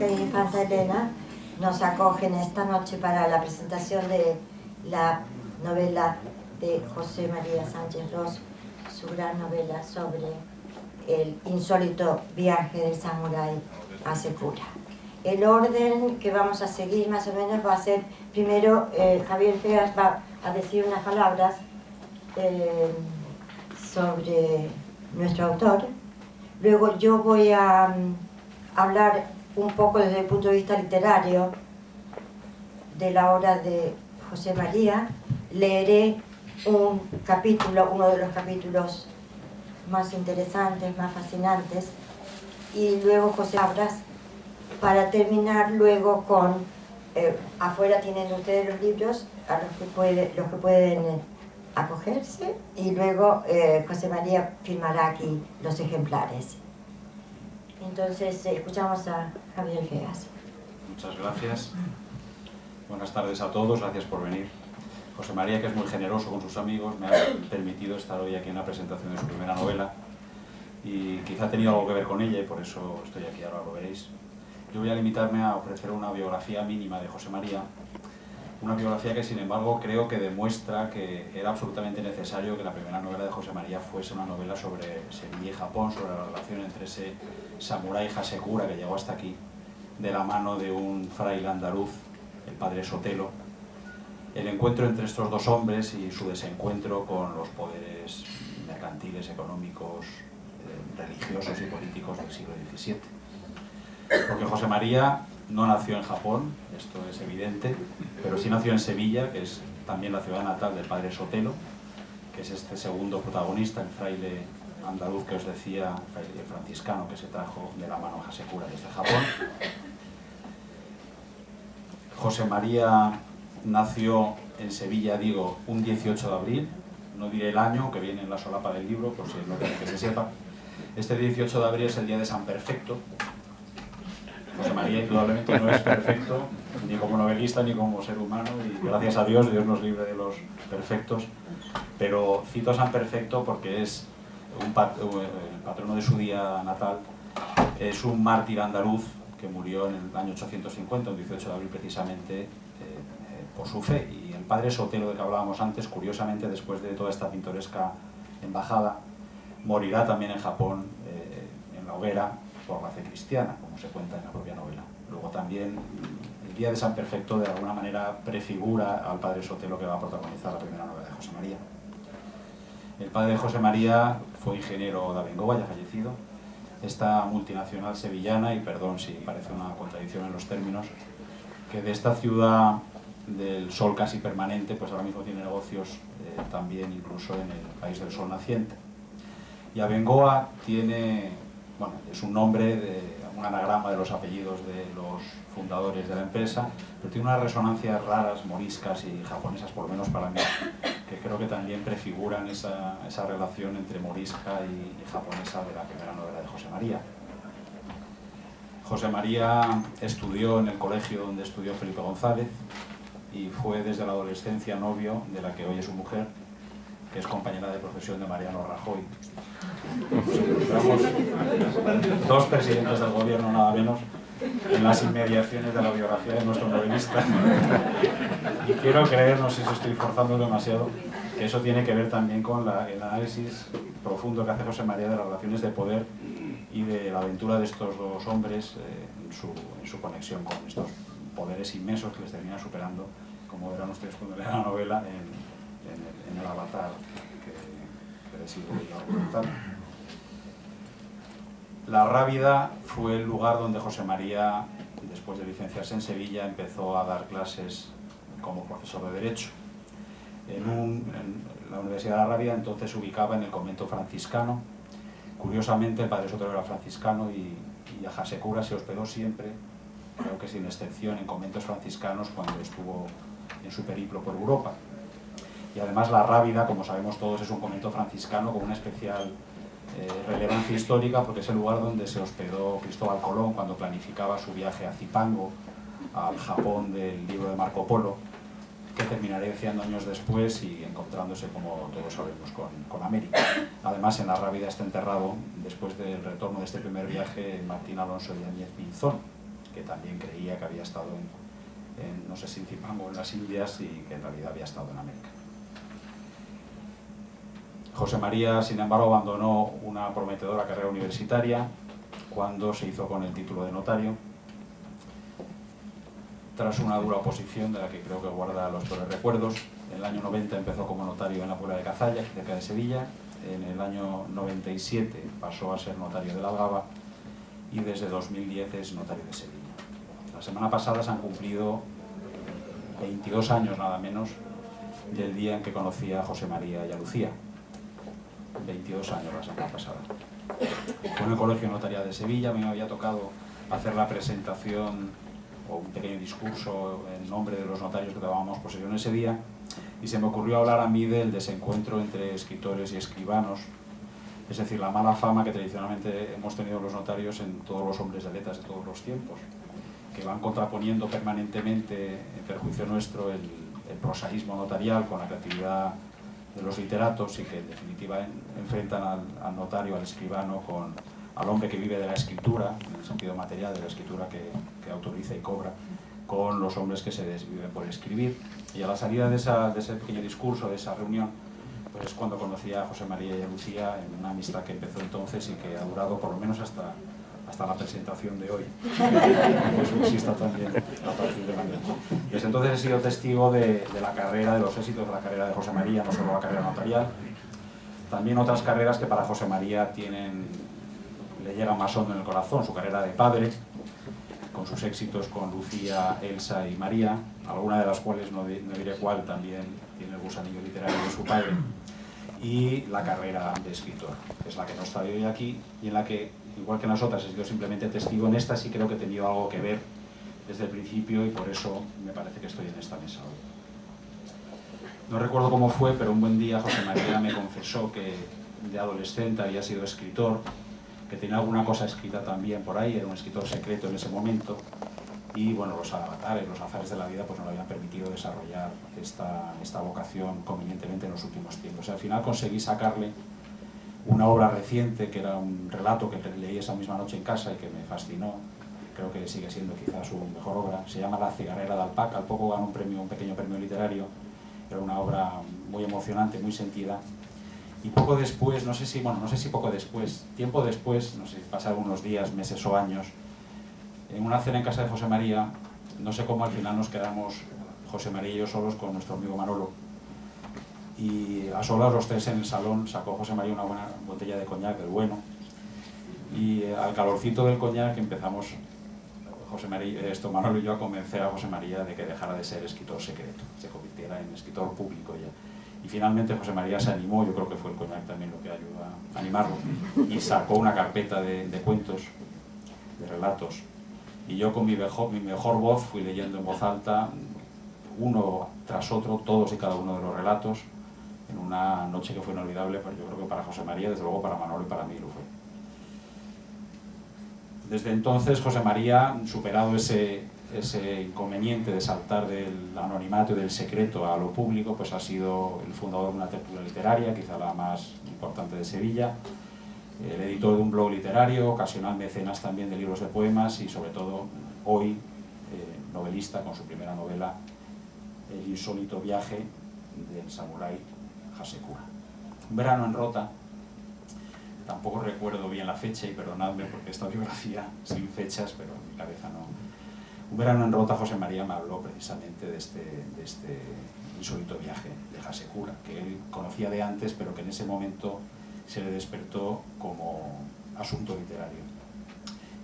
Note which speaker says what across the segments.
Speaker 1: Infanta Elena nos acogen esta noche para la presentación de la novela de José María Sánchez Ros, su gran novela sobre el insólito viaje del samurái Hasekura. El orden que vamos a seguir más o menos va a ser, primero Javier Feas va a decir unas palabras sobre nuestro autor, luego yo voy a hablar un poco desde el punto de vista literario de la obra de José María, leeré un capítulo, uno de los capítulos más interesantes, más fascinantes, y luego José Abras, para terminar luego con, afuera tienen ustedes los libros, a los que pueden acogerse, y luego José María firmará aquí los ejemplares. Entonces escuchamos a Javier Feas.
Speaker 2: Muchas gracias. Buenas tardes a todos, gracias por venir. José María, que es muy generoso con sus amigos, me ha permitido estar hoy aquí en la presentación de su primera novela y quizá ha tenido algo que ver con ella y por eso estoy aquí, ahora lo veréis. Yo voy a limitarme a ofrecer una biografía mínima de José María, una biografía que sin embargo creo que demuestra que era absolutamente necesario que la primera novela de José María fuese una novela sobre Sevilla y Japón, sobre la relación entre ese samurái Hasekura que llegó hasta aquí de la mano de un fraile andaluz, el padre Sotelo, el encuentro entre estos dos hombres y su desencuentro con los poderes mercantiles, económicos, religiosos y políticos del siglo XVII. Porque José María no nació en Japón, esto es evidente, pero sí nació en Sevilla, que es también la ciudad natal del padre Sotelo, que es este segundo protagonista, el fraile andaluz que os decía, el franciscano que se trajo de la mano Hasekura desde Japón. José María nació en Sevilla, digo, un 18 de abril, no diré el año, que viene en la solapa del libro, por si no quiere que se sepa. Este 18 de abril es el día de San Perfecto. José María indudablemente no es perfecto, ni como novelista ni como ser humano, y gracias a Dios, Dios nos libre de los perfectos, pero cito a San Perfecto porque es el patrono de su día natal, es un mártir andaluz que murió en el año 850, el 18 de abril precisamente, por su fe. Y el padre Sotelo, de que hablábamos antes, curiosamente después de toda esta pintoresca embajada, morirá también en Japón, en la hoguera, por la fe cristiana, como se cuenta en la propia novela. Luego también el día de San Perfecto de alguna manera prefigura al padre Sotelo que va a protagonizar la primera novela de José María. El padre de José María fue ingeniero de Abengoa, ya fallecido. Esta multinacional sevillana, y perdón si parece una contradicción en los términos, que de esta ciudad del sol casi permanente, pues ahora mismo tiene negocios también incluso en el país del sol naciente. Y Abengoa tiene, bueno, es un nombre, un anagrama de los apellidos de los fundadores de la empresa, pero tiene unas resonancias raras, moriscas y japonesas, por lo menos para mí, que creo que también prefiguran esa relación entre morisca y japonesa de la primera novela de José María. José María estudió en el colegio donde estudió Felipe González y fue desde la adolescencia novio de la que hoy es su mujer, que es compañera de profesión de Mariano Rajoy. Dos presidentes del gobierno, nada menos, en las inmediaciones de la biografía de nuestro novelista. Y quiero creer, no sé si estoy forzando demasiado, que eso tiene que ver también con el análisis profundo que hace José María de las relaciones de poder y de la aventura de estos dos hombres en su conexión con estos poderes inmensos que les terminan superando, como verán ustedes cuando lean la novela, en el avatar que decido argumentar. La Rábida fue el lugar donde José María, después de licenciarse en Sevilla, empezó a dar clases como profesor de Derecho. En la Universidad de la Rábida entonces se ubicaba en el convento franciscano. Curiosamente, el padre Sotelo era franciscano y a Hasekura se hospedó siempre, creo que sin excepción, en conventos franciscanos cuando estuvo en su periplo por Europa. Y además la Rábida, como sabemos todos, es un convento franciscano con una especial relevancia histórica porque es el lugar donde se hospedó Cristóbal Colón cuando planificaba su viaje a Zipango, al Japón del libro de Marco Polo, que terminaría 100 años después y encontrándose, como todos sabemos, con América. Además, en la Rábida está enterrado, después del retorno de este primer viaje, Martín Alonso Yáñez Pinzón, que también creía que había estado no sé si en Zipango o en las Indias, y que en realidad había estado en América. José María, sin embargo, abandonó una prometedora carrera universitaria cuando se hizo con el título de notario, tras una dura oposición de la que creo que guarda los peores recuerdos. En el año 90 empezó como notario en la Puebla de Cazalla, cerca de Sevilla. En el año 97 pasó a ser notario de la Algaba y desde 2010 es notario de Sevilla. La semana pasada se han cumplido 22 años nada menos del día en que conocí a José María y a Lucía. 22 años la semana pasada. Fue en el Colegio Notarial de Sevilla. A mí me había tocado hacer la presentación o un pequeño discurso en nombre de los notarios que tomábamos posesión ese día, y se me ocurrió hablar a mí del desencuentro entre escritores y escribanos, es decir, la mala fama que tradicionalmente hemos tenido los notarios en todos los hombres de letras de todos los tiempos, que van contraponiendo permanentemente, en perjuicio nuestro, el prosaísmo notarial con la creatividad de los literatos, y que en definitiva enfrentan al notario, al escribano, al hombre que vive de la escritura, en el sentido material de la escritura que autoriza y cobra, con los hombres que se desviven por escribir. Y a la salida de ese pequeño discurso, de esa reunión, pues es cuando conocí a José María y a Lucía, en una amistad que empezó entonces y que ha durado por lo menos hasta la presentación de hoy. Pues exista también a partir de mañana. Desde entonces he sido testigo de la carrera, de los éxitos de la carrera de José María, no solo la carrera notarial, también otras carreras que para José María le llegan más hondo en el corazón: su carrera de padre, con sus éxitos con Lucía, Elsa y María, alguna de las cuales, no diré cuál, también tiene el gusanillo literario de su padre, y la carrera de escritor, que es la que no está hoy aquí, y en la que, igual que en las otras, he sido simplemente testigo. En esta sí creo que he tenido algo que ver desde el principio, y por eso me parece que estoy en esta mesa hoy. No recuerdo cómo fue, pero un buen día José María me confesó que de adolescente había sido escritor, que tenía alguna cosa escrita también por ahí, era un escritor secreto en ese momento, y bueno, los avatares, los azares de la vida pues no le habían permitido desarrollar esta vocación convenientemente en los últimos tiempos. Al final conseguí sacarle una obra reciente, que era un relato que leí esa misma noche en casa y que me fascinó. Creo que sigue siendo quizás su mejor obra. Se llama La cigarrera de Alpaca. Al poco ganó un pequeño premio literario. Era una obra muy emocionante, muy sentida. Y poco después, no sé si poco después, tiempo después, no sé si pasaron unos días, meses o años, en una cena en casa de José María, no sé cómo al final nos quedamos José María y yo solos con nuestro amigo Manolo. Y a solas los tres en el salón sacó José María una buena botella de coñac, del bueno. Y al calorcito del coñac empezamos Manolo y yo a convencer a José María de que dejara de ser escritor secreto, se convirtiera en escritor público ya. Y finalmente José María se animó, yo creo que fue el coñac también lo que ayudó a animarlo, y sacó una carpeta de cuentos, de relatos. Y yo con mi mejor voz fui leyendo en voz alta, uno tras otro, todos y cada uno de los relatos, en una noche que fue inolvidable, pero yo creo que para José María, desde luego para Manolo y para mí lo fue. Desde entonces José María, superado ese inconveniente de saltar del anonimato y del secreto a lo público, pues ha sido el fundador de una tertulia literaria, quizá la más importante de Sevilla, el editor de un blog literario, ocasional mecenas también de libros de poemas, y sobre todo hoy novelista con su primera novela, El insólito viaje del samurái Hasekura. Un verano en Rota. Tampoco recuerdo bien la fecha, y perdonadme porque esta biografía sin fechas, pero en mi cabeza no. Un verano en Rota, José María me habló precisamente de este insólito viaje de Hasekura, que él conocía de antes, pero que en ese momento se le despertó como asunto literario.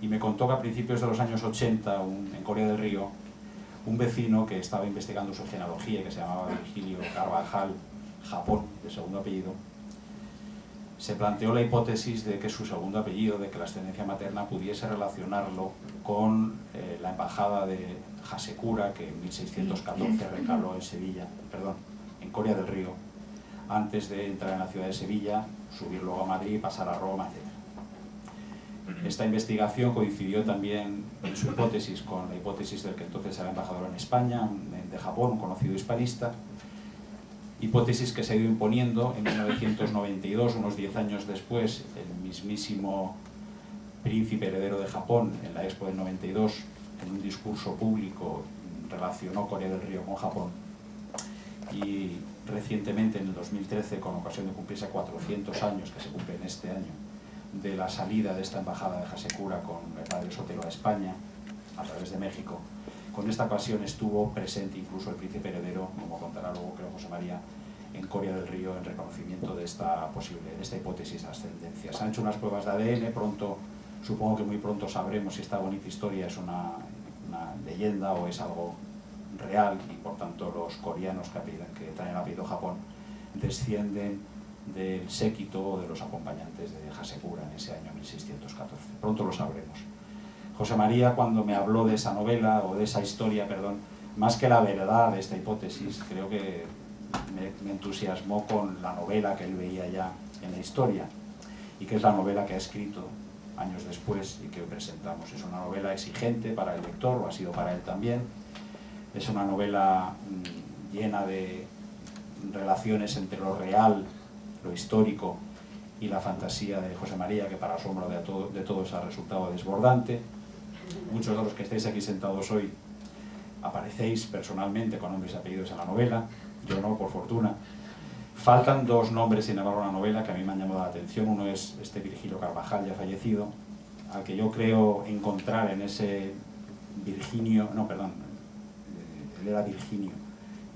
Speaker 2: Y me contó que a principios de los años 80, en Corea del Río, un vecino que estaba investigando su genealogía y que se llamaba Virgilio Carvajal, Japón, de segundo apellido, se planteó la hipótesis de que su segundo apellido, de que la ascendencia materna pudiese relacionarlo con la embajada de Hasekura, que en 1614 recaló en Corea del Río, antes de entrar en la ciudad de Sevilla, subir luego a Madrid, pasar a Roma, etc. Esta investigación coincidió también en su hipótesis con la hipótesis del que entonces era embajador en España, de Japón, un conocido hispanista, hipótesis que se ha ido imponiendo en 1992, unos 10 años después, el mismísimo príncipe heredero de Japón, en la Expo del 92, en un discurso público relacionó Corea del Río con Japón, y recientemente, en el 2013, con ocasión de cumplirse 400 años, que se cumplen este año, de la salida de esta embajada de Hasekura con el padre Sotelo a España, a través de México, con esta ocasión estuvo presente incluso el príncipe heredero, como contará luego creo José María, en Corea del Río, en reconocimiento de esta hipótesis de ascendencia. Se han hecho unas pruebas de ADN, pronto, supongo que muy pronto sabremos si esta bonita historia es una leyenda o es algo real, y por tanto los coreanos que traen el apellido Japón descienden del séquito o de los acompañantes de Hasekura en ese año 1614. Pronto lo sabremos. José María, cuando me habló de esa novela, o de esa historia, perdón, más que la verdad de esta hipótesis, creo que me entusiasmó con la novela que él veía ya en la historia, y que es la novela que ha escrito años después y que hoy presentamos. Es una novela exigente para el lector, lo ha sido para él también. Es una novela llena de relaciones entre lo real, lo histórico y la fantasía de José María, que para asombro de todos ha resultado desbordante. Muchos de los que estáis aquí sentados hoy aparecéis personalmente con nombres y apellidos en la novela, yo no, por fortuna. Faltan dos nombres, sin embargo, en la novela que a mí me han llamado la atención. Uno es este Virgilio Carvajal, ya fallecido, al que yo creo encontrar en ese Virginio, no, perdón, él era Virginio.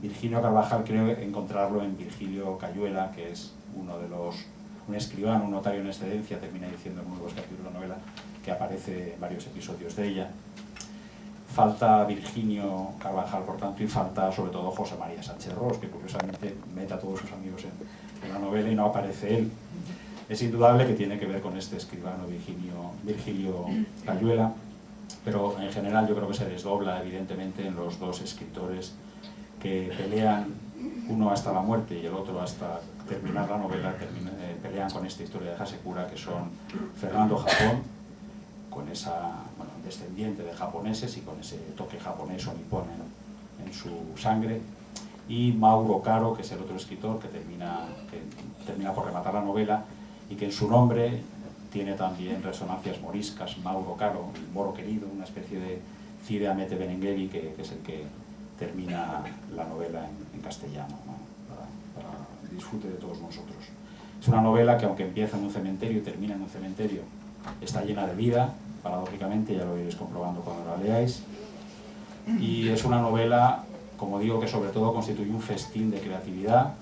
Speaker 2: Virginio Carvajal creo encontrarlo en Virgilio Cayuela, que es un escribano, un notario en excedencia, termina diciendo en uno de los capítulos de la novela, que aparece en varios episodios de ella. Falta Virginio Carvajal, por tanto, y falta sobre todo José María Sánchez Ros, que curiosamente mete a todos sus amigos en la novela y no aparece él. Es indudable que tiene que ver con este escribano Virgilio Cayuela, pero en general yo creo que se desdobla evidentemente en los dos escritores que pelean, uno hasta la muerte y el otro hasta terminar la novela, pelean con esta historia de Hasekura, que son Fernando Japón, con esa, descendiente de japoneses y con ese toque japonés o nipón en su sangre, y Mauro Caro, que es el otro escritor que termina por rematar la novela y que en su nombre tiene también resonancias moriscas. Mauro Caro, el moro querido, una especie de Cide Hamete Benengeli, que es el que termina la novela en castellano, ¿no? para el disfrute de todos nosotros. Es una novela que, aunque empieza en un cementerio y termina en un cementerio, está llena de vida, paradójicamente, ya lo iréis comprobando cuando la leáis, y es una novela, como digo, que sobre todo constituye un festín de creatividad,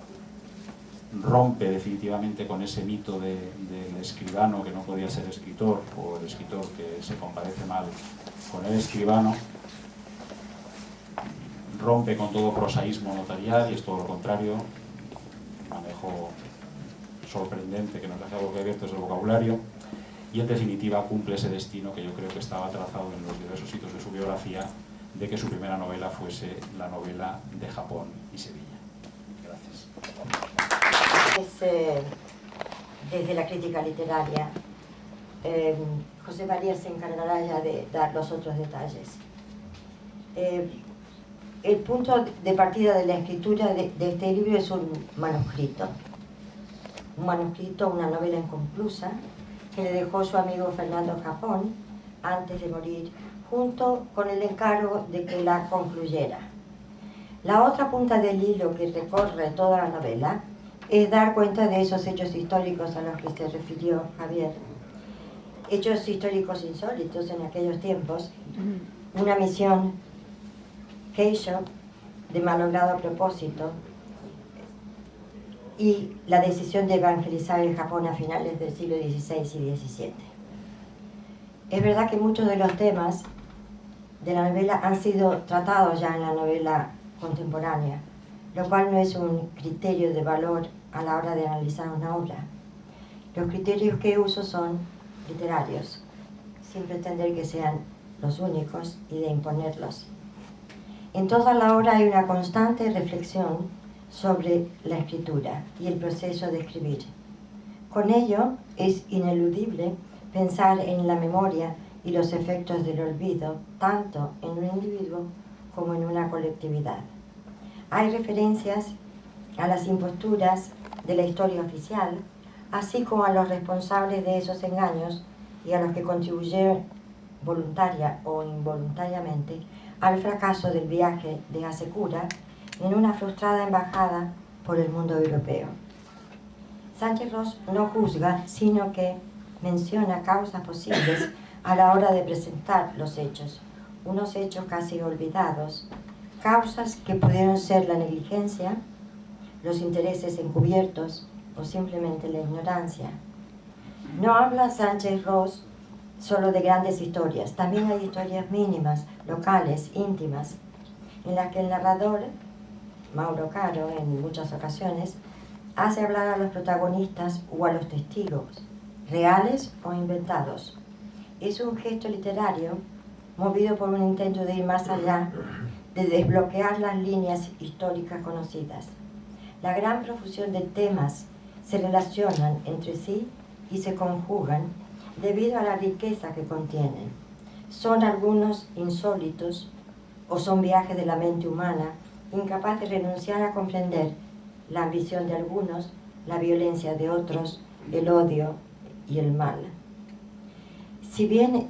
Speaker 2: rompe definitivamente con ese mito del escribano que no podía ser escritor, o el escritor que se comparece mal con el escribano, rompe con todo prosaísmo notarial y es todo lo contrario, un manejo sorprendente que nos deja boquiabiertos del vocabulario, y en definitiva cumple ese destino que yo creo que estaba trazado en los diversos hitos de su biografía, de que su primera novela fuese la novela de Japón y Sevilla. Gracias.
Speaker 1: Desde la crítica literaria, José María se encargará ya de dar los otros detalles. El punto de partida de la escritura de este libro es un manuscrito, una novela inconclusa, que le dejó su amigo Fernando Japón antes de morir, junto con el encargo de que la concluyera. La otra punta del hilo que recorre toda la novela es dar cuenta de esos hechos históricos a los que se refirió Javier. Hechos históricos insólitos en aquellos tiempos, una misión Keisho de malogrado propósito y la decisión de evangelizar el Japón a finales del siglo XVI y XVII. Es verdad que muchos de los temas de la novela han sido tratados ya en la novela contemporánea, lo cual no es un criterio de valor a la hora de analizar una obra. Los criterios que uso son literarios, sin pretender que sean los únicos y de imponerlos. En toda la obra hay una constante reflexión sobre la escritura y el proceso de escribir. Con ello es ineludible pensar en la memoria y los efectos del olvido, tanto en un individuo como en una colectividad. Hay referencias a las imposturas de la historia oficial, así como a los responsables de esos engaños y a los que contribuyeron voluntaria o involuntariamente al fracaso del viaje de Hasekura en una frustrada embajada por el mundo europeo. Sánchez Ros no juzga, sino que menciona causas posibles a la hora de presentar los hechos, unos hechos casi olvidados, causas que pudieron ser la negligencia, los intereses encubiertos o simplemente la ignorancia. No habla Sánchez Ros solo de grandes historias, también hay historias mínimas, locales, íntimas, en las que el narrador, Mauro Caro, en muchas ocasiones, hace hablar a los protagonistas o a los testigos, reales o inventados. Es un gesto literario movido por un intento de ir más allá, de desbloquear las líneas históricas conocidas. La gran profusión de temas se relacionan entre sí y se conjugan debido a la riqueza que contienen. Son algunos insólitos o son viajes de la mente humana incapaz de renunciar a comprender la ambición de algunos, la violencia de otros, el odio y el mal. Si bien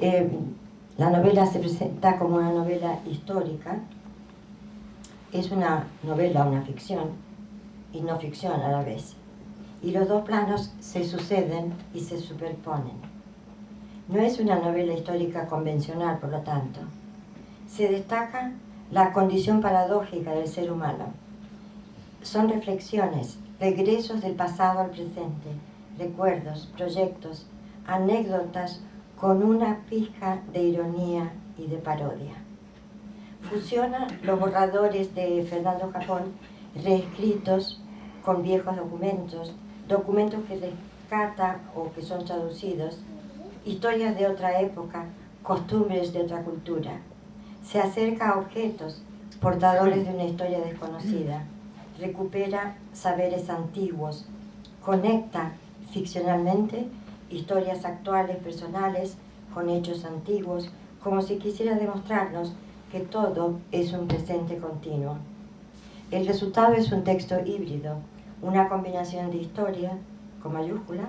Speaker 1: la novela se presenta como una novela histórica, es una novela, una ficción, y no ficción a la vez. Y los dos planos se suceden y se superponen. No es una novela histórica convencional, por lo tanto. Se destaca la condición paradójica del ser humano. Son reflexiones, regresos del pasado al presente, recuerdos, proyectos, anécdotas con una pizca de ironía y de parodia. Fusiona los borradores de Fernando Japón, reescritos con viejos documentos, documentos que rescata o que son traducidos, historias de otra época, costumbres de otra cultura. Se acerca a objetos, portadores de una historia desconocida, recupera saberes antiguos, conecta ficcionalmente historias actuales, personales, con hechos antiguos, como si quisiera demostrarnos que todo es un presente continuo. El resultado es un texto híbrido, una combinación de historia, con mayúscula,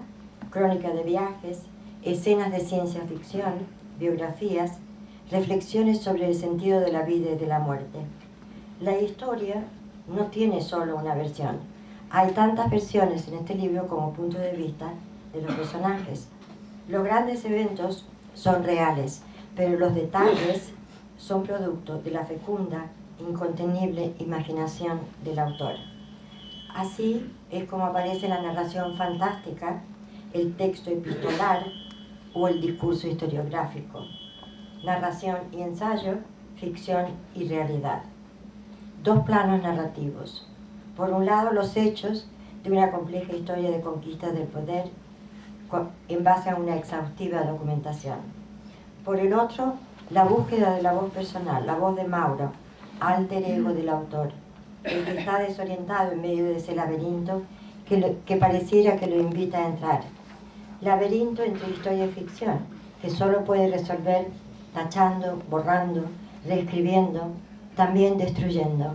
Speaker 1: crónica de viajes, escenas de ciencia ficción, biografías, reflexiones sobre el sentido de la vida y de la muerte. La historia no tiene solo una versión. Hay tantas versiones en este libro como punto de vista de los personajes. Los grandes eventos son reales, pero los detalles son producto de la fecunda, incontenible imaginación del autor. Así es como aparece la narración fantástica, el texto epistolar o el discurso historiográfico. Narración y ensayo, ficción y realidad. Dos planos narrativos. Por un lado, los hechos de una compleja historia de conquista del poder en base a una exhaustiva documentación. Por el otro, la búsqueda de la voz personal, la voz de Mauro, alter ego del autor, el que está desorientado en medio de ese laberinto que pareciera que lo invita a entrar. Laberinto entre historia y ficción, que solo puede resolver tachando, borrando, reescribiendo, también destruyendo.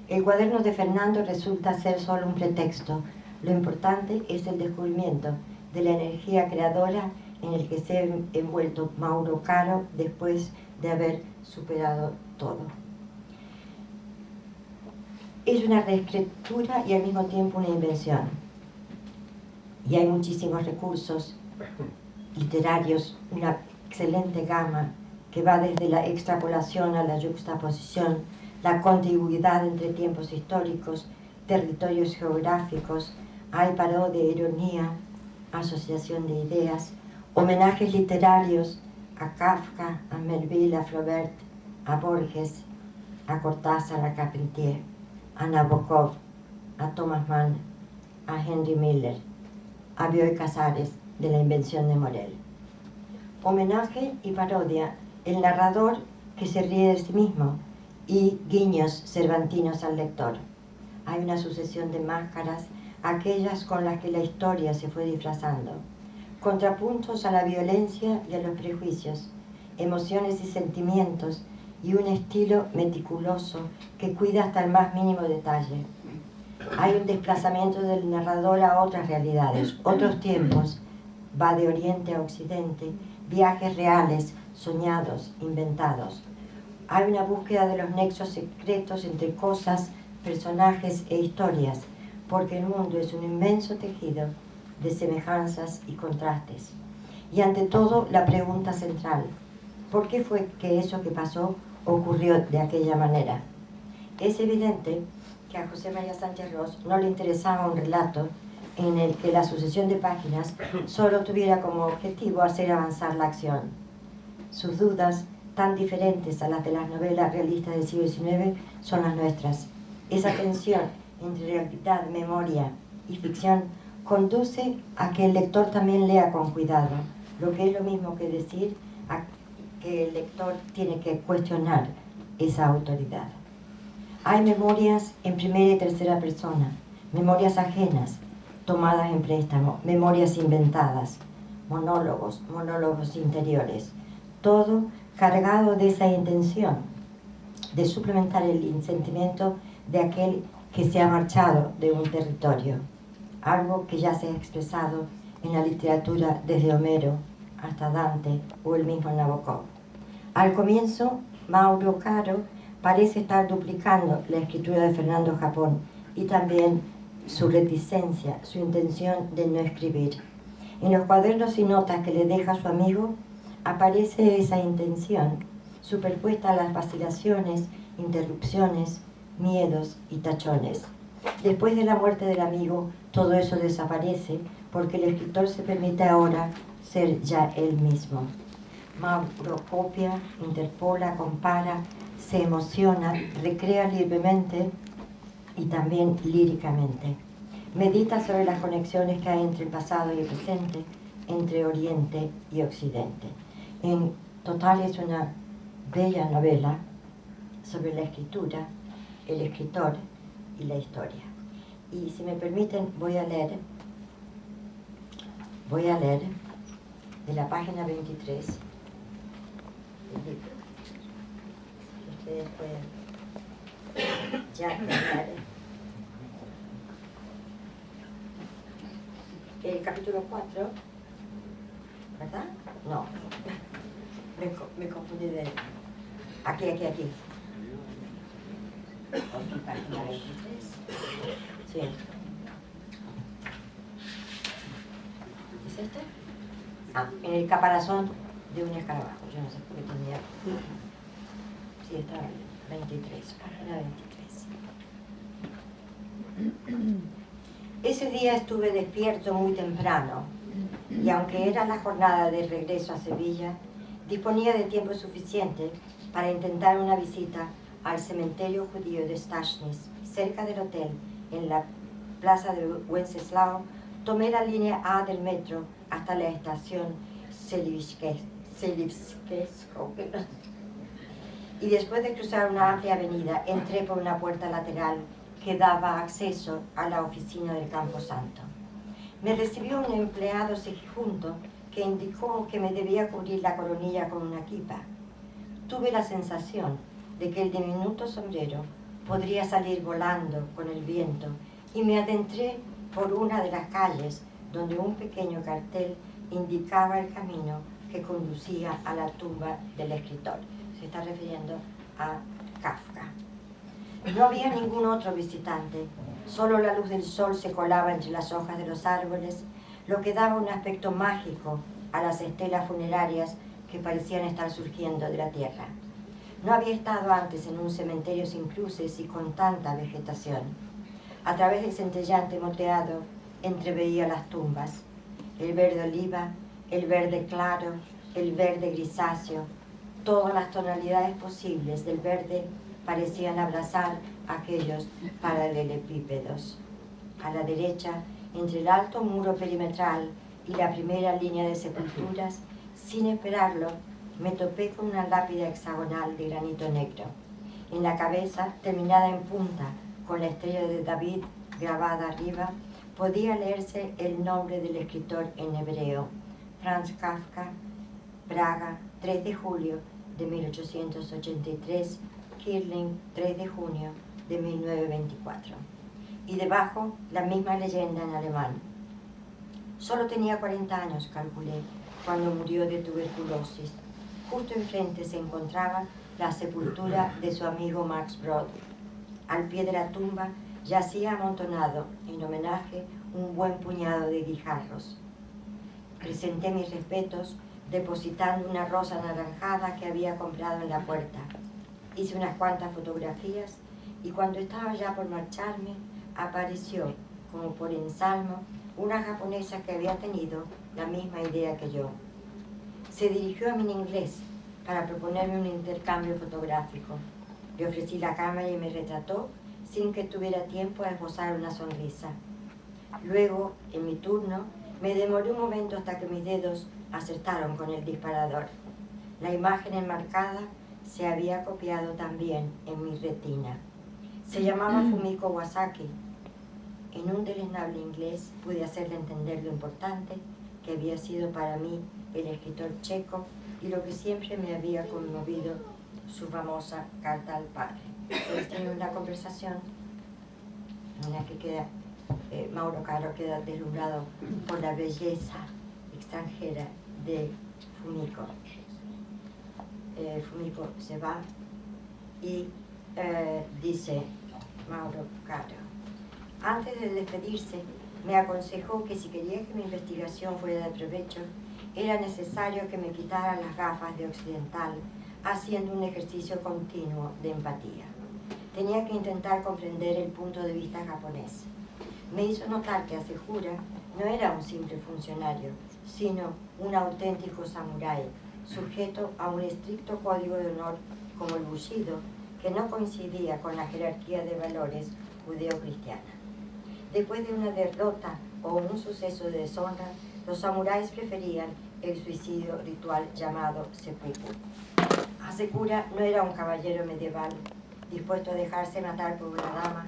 Speaker 1: El cuaderno de Fernando resulta ser solo un pretexto. Lo importante es el descubrimiento de la energía creadora en el que se ha envuelto Mauro Caro después de haber superado todo. Es una reescritura y al mismo tiempo una invención. Y hay muchísimos recursos literarios, una excelente gama que va desde la extrapolación a la yuxtaposición, la contigüidad entre tiempos históricos, territorios geográficos, hay parodia, ironía, asociación de ideas, homenajes literarios a Kafka, a Melville, a Flaubert, a Borges, a Cortázar, a Carpentier, a Nabokov, a Thomas Mann, a Henry Miller, a Bioy Casares, de La invención de Morel. Homenaje y parodia, el narrador que se ríe de sí mismo y guiños cervantinos al lector. Hay una sucesión de máscaras, aquellas con las que la historia se fue disfrazando. contrapuntos a la violencia y a los prejuicios, emociones y sentimientos, y un estilo meticuloso que cuida hasta el más mínimo detalle. Hay un desplazamiento del narrador a otras realidades, otros tiempos, va de oriente a occidente, viajes reales, soñados, inventados. Hay una búsqueda de los nexos secretos entre cosas, personajes e historias, porque el mundo es un inmenso tejido de semejanzas y contrastes. Y ante todo, la pregunta central: ¿por qué fue que eso que pasó ocurrió de aquella manera? Es evidente que a José María Sánchez Ros no le interesaba un relato en el que la sucesión de páginas solo tuviera como objetivo hacer avanzar la acción. Sus dudas, tan diferentes a las de las novelas realistas del siglo XIX, son las nuestras. Esa tensión entre realidad, memoria y ficción conduce a que el lector también lea con cuidado, lo que es lo mismo que decir que el lector tiene que cuestionar esa autoridad. Hay memorias en primera y tercera persona, memorias ajenas, tomadas en préstamo, memorias inventadas, monólogos interiores, todo cargado de esa intención de suplementar el sentimiento de aquel que se ha marchado de un territorio, algo que ya se ha expresado en la literatura desde Homero hasta Dante o el mismo Nabokov. Al comienzo, Mauro Caro parece estar duplicando la escritura de Fernando Japón y también su reticencia, su intención de no escribir. En los cuadernos y notas que le deja a su amigo aparece esa intención, superpuesta a las vacilaciones, interrupciones, miedos y tachones. Después de la muerte del amigo, todo eso desaparece porque el escritor se permite ahora ser ya él mismo. Mauro copia, interpola, compara, se emociona, recrea libremente y también líricamente. Medita sobre las conexiones que hay entre el pasado y el presente, entre Oriente y Occidente. En total es una bella novela sobre la escritura, el escritor y la historia. Y si me permiten, voy a leer de la página 23 del libro. Ustedes pueden ya leer el capítulo 4, ¿verdad? No, me confundí de... Aquí. Página 23. Sí. ¿Es este? Ah, en el caparazón de un escarabajo. Yo no sé por qué tenía... Sí, está 23, página 23. Ese día estuve despierto muy temprano y aunque era la jornada de regreso a Sevilla, disponía de tiempo suficiente para intentar una visita al cementerio judío de Stashnis, cerca del hotel, en la plaza de Wenceslao. Tomé la línea A del metro hasta la estación Selivského y después de cruzar una amplia avenida entré por una puerta lateral que daba acceso a la oficina del Camposanto. Me recibió un empleado sejijunto que indicó que me debía cubrir la coronilla con una kipa. Tuve la sensación de que el diminuto sombrero podría salir volando con el viento y me adentré por una de las calles donde un pequeño cartel indicaba el camino que conducía a la tumba del escritor. Se está refiriendo a Kafka. No había ningún otro visitante, solo la luz del sol se colaba entre las hojas de los árboles, lo que daba un aspecto mágico a las estelas funerarias que parecían estar surgiendo de la tierra. No había estado antes en un cementerio sin cruces y con tanta vegetación. A través del centellante moteado entreveía las tumbas, el verde oliva, el verde claro, el verde grisáceo, todas las tonalidades posibles del verde parecían abrazar aquellos paralelepípedos. A la derecha, entre el alto muro perimetral y la primera línea de sepulturas, sin esperarlo, me topé con una lápida hexagonal de granito negro. En la cabeza, terminada en punta, con la estrella de David grabada arriba, podía leerse el nombre del escritor en hebreo, Franz Kafka, Praga, 3 de julio de 1883, Kirling, 3 de junio de 1924. Y debajo, la misma leyenda en alemán. Solo tenía 40 años, calculé, cuando murió de tuberculosis. Justo enfrente se encontraba la sepultura de su amigo Max Brod. Al pie de la tumba yacía amontonado, en homenaje, un buen puñado de guijarros. Presenté mis respetos, depositando una rosa anaranjada que había comprado en la puerta. Hice unas cuantas fotografías y cuando estaba ya por marcharme, apareció, como por ensalmo, una japonesa que había tenido la misma idea que yo. Se dirigió a mí en inglés para proponerme un intercambio fotográfico. Le ofrecí la cámara y me retrató sin que tuviera tiempo a esbozar una sonrisa. Luego, en mi turno, me demoré un momento hasta que mis dedos acertaron con el disparador. La imagen enmarcada se había copiado también en mi retina. Se llamaba Fumiko Wasaki. En un deleznable inglés pude hacerle entender lo importante que había sido para mí el escritor checo y lo que siempre me había conmovido, su famosa carta al padre. Entonces tiene una conversación en la que Mauro Caro queda deslumbrado por la belleza extranjera de Fumiko. Fumiko se va y dice Mauro Caro: antes de despedirse, me aconsejó que si quería que mi investigación fuera de provecho, era necesario que me quitara las gafas de occidental, haciendo un ejercicio continuo de empatía. Tenía que intentar comprender el punto de vista japonés. Me hizo notar que Hasekura no era un simple funcionario, sino un auténtico samurái, sujeto a un estricto código de honor como el Bushido, que no coincidía con la jerarquía de valores judeo-cristiana. Después de una derrota o un suceso de deshonra, los samuráis preferían el suicidio ritual llamado seppuku. Hasekura no era un caballero medieval dispuesto a dejarse matar por una dama,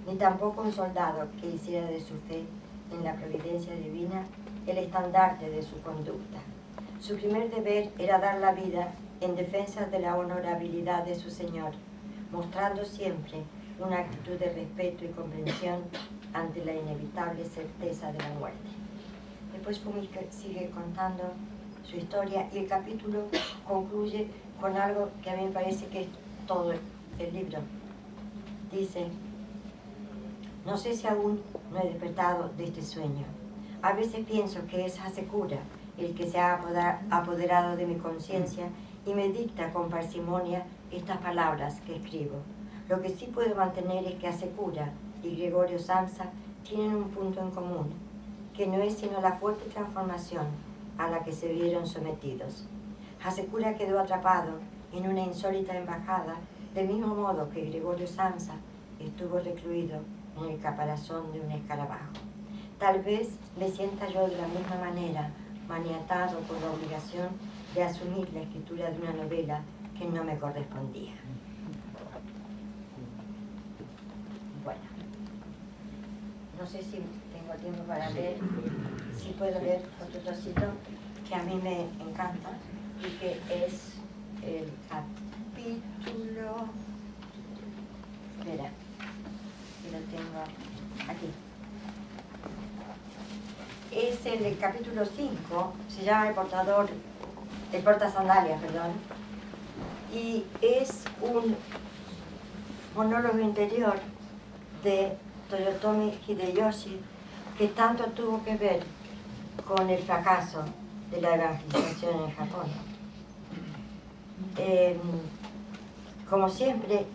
Speaker 1: ni tampoco un soldado que hiciera de su fe en la providencia divina el estandarte de su conducta. Su primer deber era dar la vida en defensa de la honorabilidad de su señor, mostrando siempre una actitud de respeto y comprensión ante la inevitable certeza de la muerte. Después Fumiko sigue contando su historia y el capítulo concluye con algo que a mí me parece que es todo el libro. Dice: no sé si aún no he despertado de este sueño. A veces pienso que es Hasekura el que se ha apoderado de mi conciencia y me dicta con parsimonia estas palabras que escribo. Lo que sí puedo mantener es que Hasekura y Gregorio Samsa tienen un punto en común, que no es sino la fuerte transformación a la que se vieron sometidos. Hasekura quedó atrapado en una insólita embajada, del mismo modo que Gregorio Samsa estuvo recluido en el caparazón de un escarabajo. Tal vez me sienta yo de la misma manera, maniatado por la obligación de asumir la escritura de una novela que no me correspondía. Bueno, no sé si tengo tiempo para leer, si puedo leer otro trocito que a mí me encanta y que es el capítulo, espera, que lo tengo aquí. Es el capítulo 5, se llama el portasandalias, perdón, y es un monólogo interior de Toyotomi Hideyoshi que tanto tuvo que ver con el fracaso de la evangelización en Japón. Como siempre,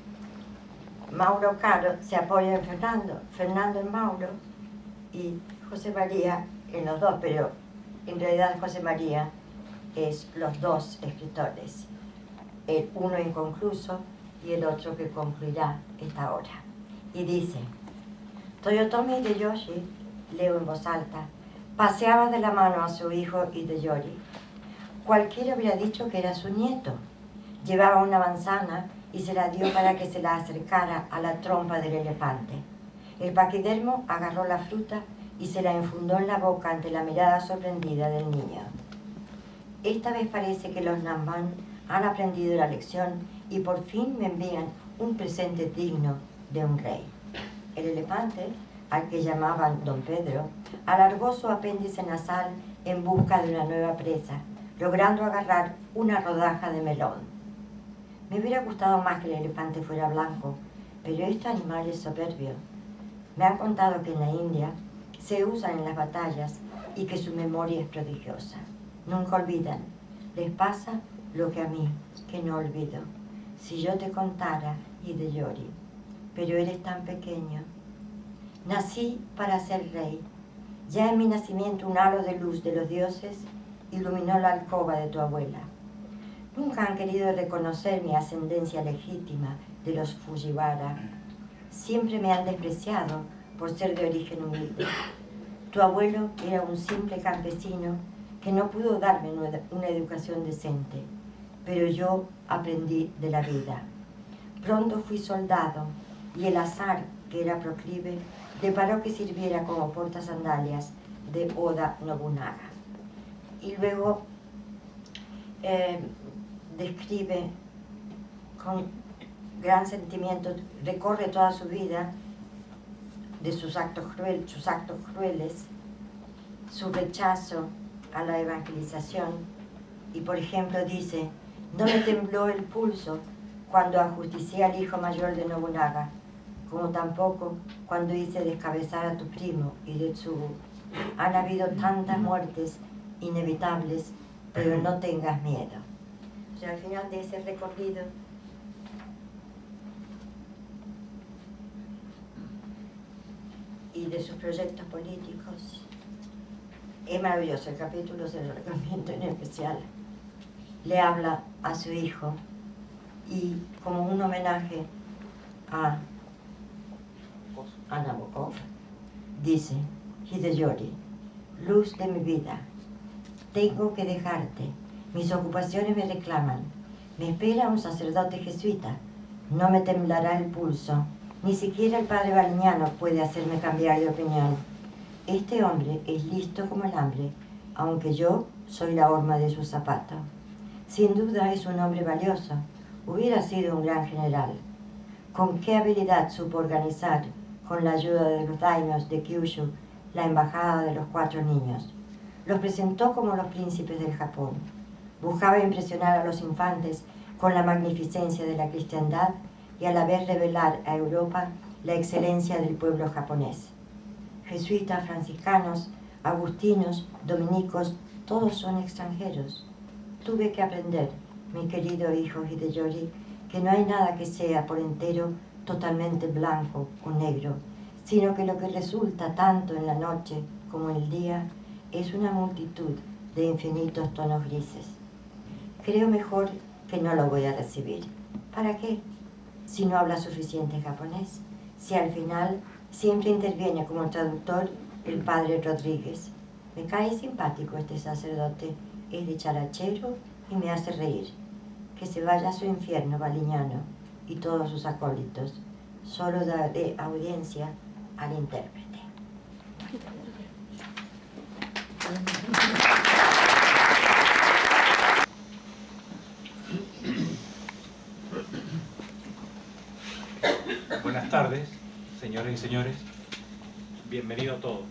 Speaker 1: Mauro Caro se apoya en Fernando en Mauro y José María en los dos, pero en realidad José María es los dos escritores, el uno inconcluso y el otro que concluirá esta obra. Y dice: Toyotomi Hideyoshi, leo en voz alta, paseaba de la mano a su hijo Hideyori. Cualquiera hubiera dicho que era su nieto. Llevaba una manzana y se la dio para que se la acercara a la trompa del elefante. El paquidermo agarró la fruta y se la enfundó en la boca ante la mirada sorprendida del niño. Esta vez parece que los Namban han aprendido la lección y por fin me envían un presente digno de un rey. El elefante, al que llamaban Don Pedro, alargó su apéndice nasal en busca de una nueva presa, logrando agarrar una rodaja de melón. Me hubiera gustado más que el elefante fuera blanco, pero este animal es soberbio. Me han contado que en la India se usan en las batallas y que su memoria es prodigiosa. Nunca olvidan. Les pasa lo que a mí, que no olvido. Si yo te contara, Hideyori, pero eres tan pequeño. Nací para ser rey. Ya en mi nacimiento un halo de luz de los dioses iluminó la alcoba de tu abuela. Nunca han querido reconocer mi ascendencia legítima de los Fujiwara. Siempre me han despreciado por ser de origen humilde. Tu abuelo era un simple campesino que no pudo darme una educación decente, pero yo aprendí de la vida. Pronto fui soldado y el azar, que era proclive, deparó que sirviera como portasandalias de Oda Nobunaga. Y luego describe con gran sentimiento, recorre toda su vida de sus actos crueles, su rechazo a la evangelización, y por ejemplo dice: no me tembló el pulso cuando ajusticié al hijo mayor de Nobunaga, como tampoco cuando hice descabezar a tu primo Hidetsugu. Han habido tantas muertes inevitables, pero no tengas miedo. O sea, al final de ese recorrido y de sus proyectos políticos, es maravilloso. El capítulo se lo recomiendo en especial. Le habla a su hijo y, como un homenaje a Nabokov, dice: Hideyori, luz de mi vida, tengo que dejarte. Mis ocupaciones me reclaman. Me espera un sacerdote jesuita. No me temblará el pulso. Ni siquiera el padre Baliñano puede hacerme cambiar de opinión. Este hombre es listo como el hambre, aunque yo soy la horma de su zapato. Sin duda es un hombre valioso. Hubiera sido un gran general. Con qué habilidad supo organizar, con la ayuda de los daimyos de Kyushu, la embajada de los 4 niños. Los presentó como los príncipes del Japón. Buscaba impresionar a los infantes con la magnificencia de la cristiandad y a la vez revelar a Europa la excelencia del pueblo japonés. Jesuitas, franciscanos, agustinos, dominicos, todos son extranjeros. Tuve que aprender, mi querido hijo Hideyori, que no hay nada que sea por entero totalmente blanco o negro, sino que lo que resulta tanto en la noche como en el día es una multitud de infinitos tonos grises. Creo mejor que no lo voy a recibir. ¿Para qué? Si no habla suficiente japonés, si al final siempre interviene como traductor el padre Rodríguez. Me cae simpático este sacerdote, es dicharachero y me hace reír. Que se vaya a su infierno, Baliñano, y todos sus acólitos. Solo daré audiencia al intérprete.
Speaker 3: Buenas tardes, señores y señores. Bienvenidos todos.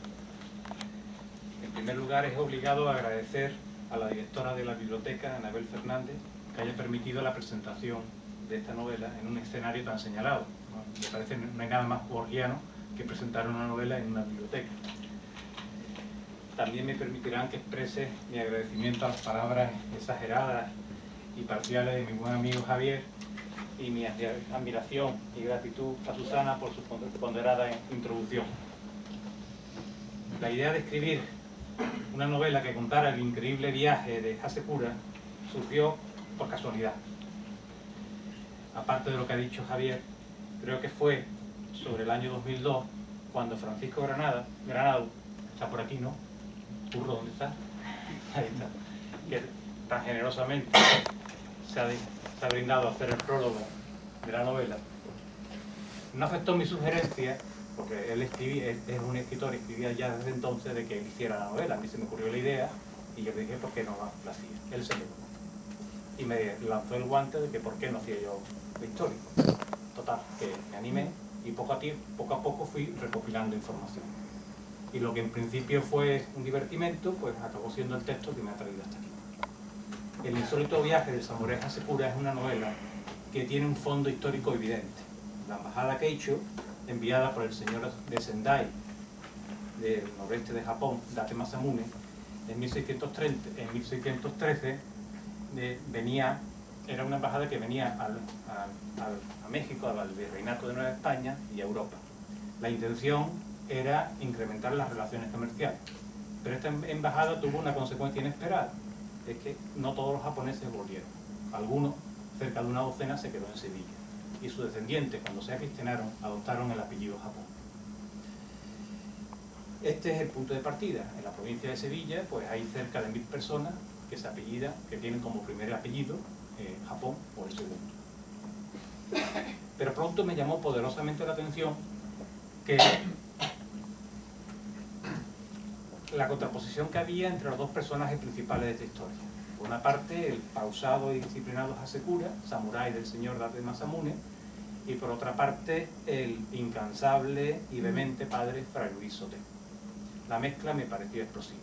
Speaker 3: En primer lugar, es obligado agradecer a la directora de la biblioteca, Anabel Fernández, que haya permitido la presentación de esta novela en un escenario tan señalado. Me parece que no hay nada más borgiano que presentar una novela en una biblioteca. También me permitirán que exprese mi agradecimiento a las palabras exageradas y parciales de mi buen amigo Javier y mi admiración y gratitud a Susana por su ponderada introducción. La idea de escribir una novela que contara el increíble viaje de Hasekura surgió por casualidad. Aparte de lo que ha dicho Javier, creo que fue sobre el año 2002 cuando Francisco Granado, está por aquí, ¿no? Curro, ¿dónde está? Ahí está. Que tan generosamente se ha brindado a hacer el prólogo de la novela. No aceptó mi sugerencia, porque él es un escritor, escribía ya desde entonces de que él hiciera la novela. A mí se me ocurrió la idea Y yo le dije por qué no la hacía. Él se quedó. Y me lanzó el guante de que por qué no hacía yo lo histórico. Total, que me animé y poco a poco fui recopilando información. Y lo que en principio fue un divertimento, pues acabó siendo el texto que me ha traído hasta aquí. El insólito viaje del samurái Hasekura es una novela que tiene un fondo histórico evidente. La embajada Keicho, enviada por el señor de Sendai del noroeste de Japón, Date Masamune, en 1613 era una embajada que venía a México, al Virreinato de Nueva España y a Europa. La intención era incrementar las relaciones comerciales, pero esta embajada tuvo una consecuencia inesperada, es que no todos los japoneses volvieron. Algunos, cerca de una docena, se quedó en Sevilla, y sus descendientes, cuando se acristianaron, adoptaron el apellido Japón. Este es el punto de partida. En la provincia de Sevilla, pues hay cerca de 1000 personas que se apellidan, que tienen como primer apellido Japón o el segundo. Pero pronto me llamó poderosamente la atención que la contraposición que había entre los dos personajes principales de esta historia. Por una parte, el pausado y disciplinado Hasekura, samurái del señor Date Masamune, y por otra parte, el incansable y vehemente padre Fray Luis Soté. La mezcla me pareció explosiva.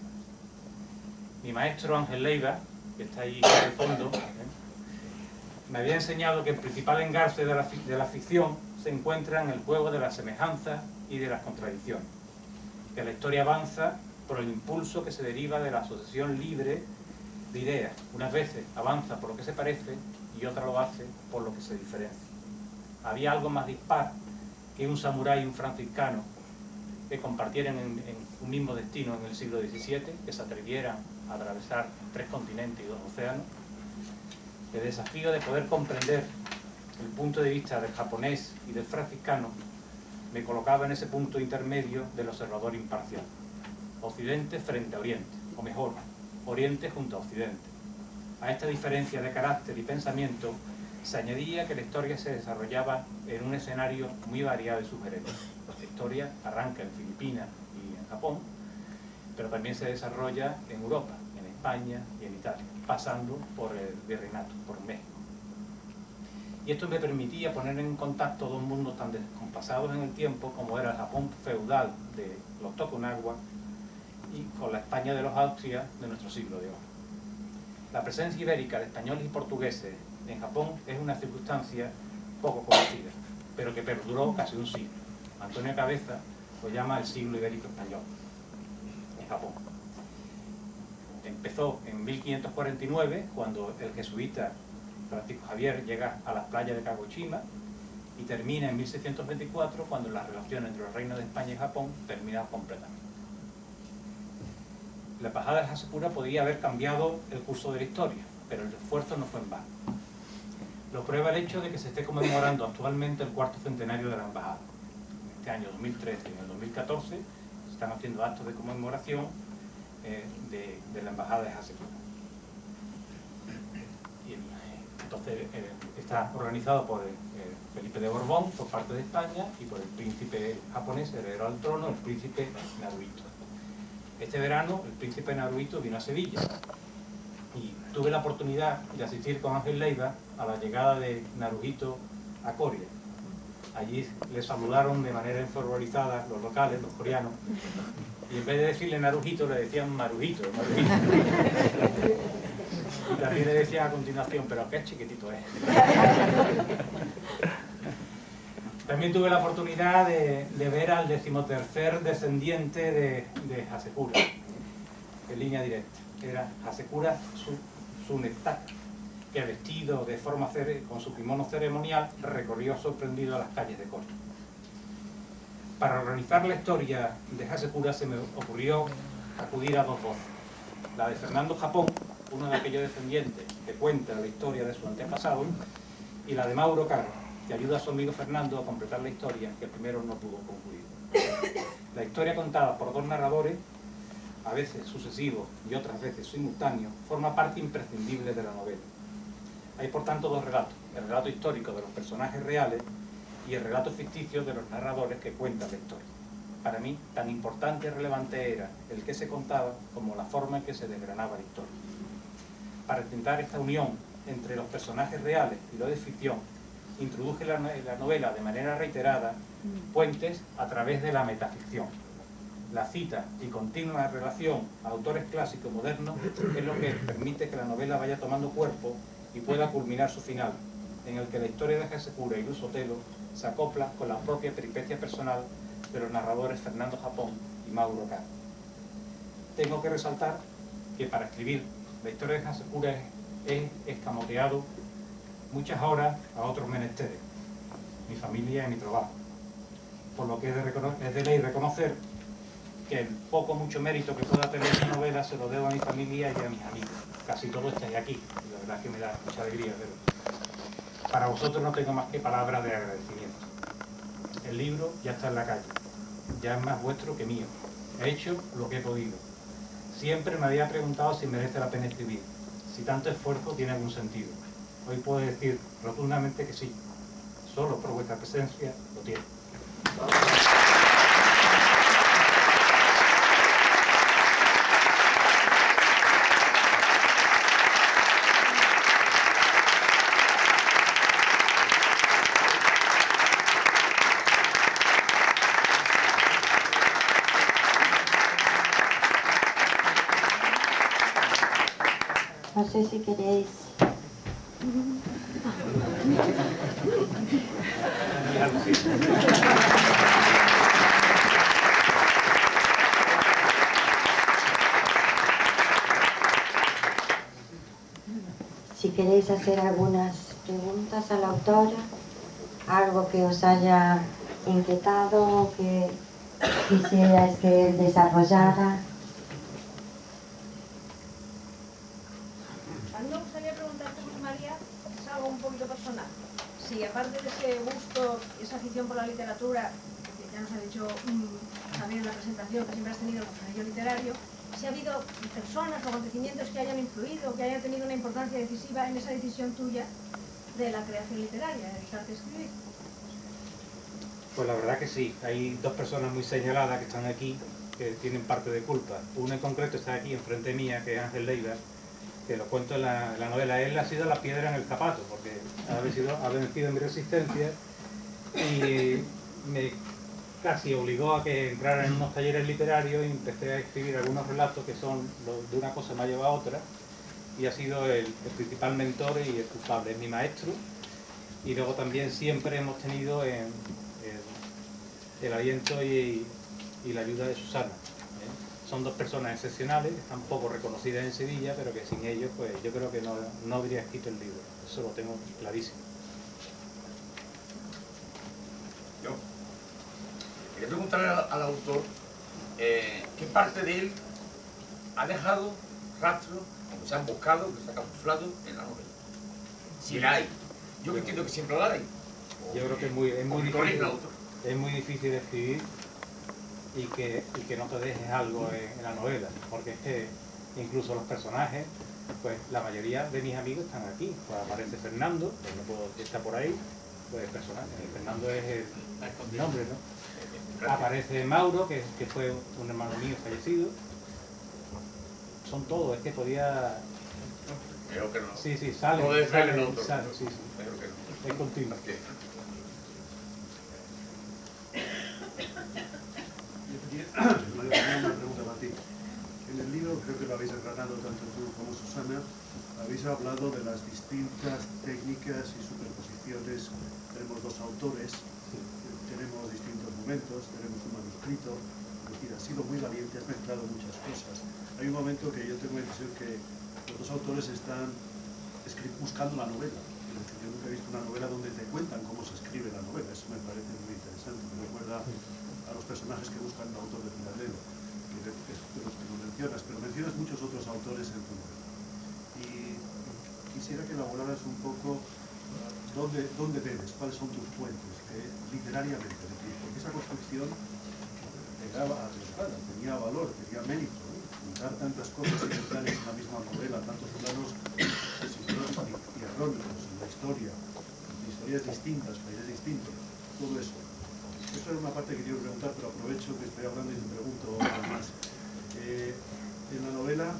Speaker 3: Mi maestro Ángel Leiva, que está ahí en el fondo, me había enseñado que el principal engarce de la ficción se encuentra en el juego de las semejanzas y de las contradicciones, que la historia avanza por el impulso que se deriva de la asociación libre de ideas. Unas veces avanza por lo que se parece y otra lo hace por lo que se diferencia. Había algo más dispar que un samurái y un franciscano que compartieran en un mismo destino en el siglo XVII, que se atrevieran a atravesar 3 continentes y 2 océanos. El desafío de poder comprender el punto de vista del japonés y del franciscano me colocaba en ese punto intermedio del observador imparcial. Occidente frente a Oriente, o mejor, Oriente junto a Occidente. A esta diferencia de carácter y pensamiento se añadía que la historia se desarrollaba en un escenario muy variado y sugerente. La historia arranca en Filipinas y en Japón, pero también se desarrolla en Europa, en España y en Italia, pasando por el Virreinato, por México. Y esto me permitía poner en contacto dos mundos tan descompasados en el tiempo como era el Japón feudal de los Tokugawa y con la España de los Austrias de nuestro siglo de oro. La presencia ibérica de españoles y portugueses en Japón es una circunstancia poco conocida, pero que perduró casi un siglo. Antonio Cabeza lo llama el siglo ibérico español en Japón. Empezó en 1549, cuando el jesuita Francisco Javier llega a las playas de Kagoshima, y termina en 1624, cuando la relación entre los reinos de España y Japón termina completamente. La embajada de Hasekura podría haber cambiado el curso de la historia, pero el esfuerzo no fue en vano. Lo prueba el hecho de que se esté conmemorando actualmente el 4º centenario de la embajada. En este año 2013 y en el 2014 se están haciendo actos de conmemoración de la embajada de Hasekura. Entonces está organizado por Felipe de Borbón, por parte de España, y por el príncipe japonés, heredero al trono, el príncipe Naruhito. Este verano el príncipe Naruhito vino a Sevilla y tuve la oportunidad de asistir con Ángel Leiva a la llegada de Naruhito a Coria. Allí le saludaron de manera enfervorizada los locales, los coreanos, y en vez de decirle Naruhito le decían Maruhito, Maruhito. Y también le decía a continuación, pero qué chiquitito es. También tuve la oportunidad de ver al 13º descendiente de Hasekura, en línea directa. Era Hasekura Tsunetaka, que vestido de forma con su kimono ceremonial recorrió sorprendido a las calles de Korea. Para organizar la historia de Hasekura se me ocurrió acudir a dos voces. La de Fernando Japón, uno de aquellos descendientes que cuenta la historia de su antepasado, y la de Mauro Caro, que ayuda a su amigo Fernando a completar la historia que primero no pudo concluir. La historia contada por dos narradores, a veces sucesivos y otras veces simultáneos, forma parte imprescindible de la novela. Hay por tanto dos relatos, el relato histórico de los personajes reales y el relato ficticio de los narradores que cuentan la historia. para mí tan importante y relevante era el que se contaba como la forma en que se desgranaba la historia. Para intentar esta unión entre los personajes reales y lo de ficción, introduje en la novela de manera reiterada puentes a través de la metaficción. La cita y continua relación a autores clásicos modernos es lo que permite que la novela vaya tomando cuerpo y pueda culminar su final, en el que la historia de Hasekura y Luz Otelo se acopla con la propia peripecia personal de los narradores Fernando Japón y Mauro Caro. Tengo que resaltar que para escribir la historia de Hasekura he escamoteado muchas horas a otros menesteres, mi familia y mi trabajo, por lo que es de ley reconocer que el poco mucho mérito que pueda tener esta novela se lo debo a mi familia y a mis amigos. Casi todos estáis aquí, y la verdad es que me da mucha alegría verlo. Para vosotros no tengo más que palabras de agradecimiento. El libro ya está en la calle, ya es más vuestro que mío. He hecho lo que he podido. Siempre me había preguntado si merece la pena escribir, si tanto esfuerzo tiene algún sentido. Hoy puedo decir rotundamente que sí, solo por vuestra presencia lo tiene.
Speaker 1: No sé si queréis. Si queréis hacer algunas preguntas a la autora, algo que os haya inquietado, que quisierais que él desarrollara.
Speaker 4: A mí me gustaría preguntarte, José María, es algo un poquito personal. Si aparte de ese gusto y esa afición por la literatura, que ya nos ha dicho también en la presentación que siempre has tenido con el literario, si ha habido personas o acontecimientos que hayan influido, que hayan tenido una importancia decisiva en esa decisión tuya de la creación literaria, de dedicarte a escribir.
Speaker 3: Pues la verdad que sí, hay dos personas muy señaladas que están aquí, que tienen parte de culpa. Uno en concreto está aquí enfrente mía, que es Ángel Leiva, que lo cuento en la novela. Él ha sido la piedra en el zapato, porque ha vencido en mi resistencia y me casi obligó a que entrara en unos talleres literarios y empecé a escribir algunos relatos que son de una cosa me ha llevado a otra, y ha sido el principal mentor y el culpable, es mi maestro. Y luego también siempre hemos tenido el aliento y la ayuda de Susana. Son dos personas excepcionales, están poco reconocidas en Sevilla, pero que sin ellos pues yo creo que no habría escrito el libro, eso lo tengo clarísimo.
Speaker 5: Yo quería preguntarle al autor qué parte de él ha dejado rastro, como se han buscado, que se ha camuflado en la novela. Si la hay. Yo entiendo que siempre la hay.
Speaker 3: Yo creo que es muy difícil escribir y que no te dejes algo en la novela, porque es que incluso los personajes, pues la mayoría de mis amigos están aquí. Pues aparece Fernando, pues no puedo, está por ahí, pues el personaje, Fernando es el nombre, ¿no? Aparece Mauro, que fue un hermano mío fallecido. Son todos, es que podía...
Speaker 5: Creo que no.
Speaker 3: Sí, sale.
Speaker 5: No debe salir el autor.
Speaker 3: Sí.
Speaker 5: Creo que no.
Speaker 3: Es continuo.
Speaker 6: María, tenía una pregunta para ti. En el libro, creo que lo habéis retratado tanto tú como Susana, habéis hablado de las distintas técnicas y superposiciones. Tenemos dos autores, tenemos distintos momentos, tenemos un manuscrito. Es decir, has sido muy valiente, has mezclado muchas cosas. Hay un momento que yo tengo la impresión que los dos autores están buscando la novela. Es decir, yo nunca he visto una novela donde te cuentan cómo se escribe la novela. Eso me parece muy interesante. Me recuerda a los personajes que buscan un autor de Piradero, de los que lo mencionas, pero mencionas muchos otros autores en tu novela. Y quisiera que elaboraras un poco dónde bebes, cuáles son tus fuentes, literariamente, es decir, porque esa construcción llegaba arriesgada, tenía valor, tenía mérito, ¿no? Juntar tantas cosas simultáneas en la misma novela, tantos planos psicológicos y erróneos en la historia, historias distintas, países distintos, todo eso. Eso era una parte que quiero preguntar, pero aprovecho que estoy hablando y te pregunto algo más. En la novela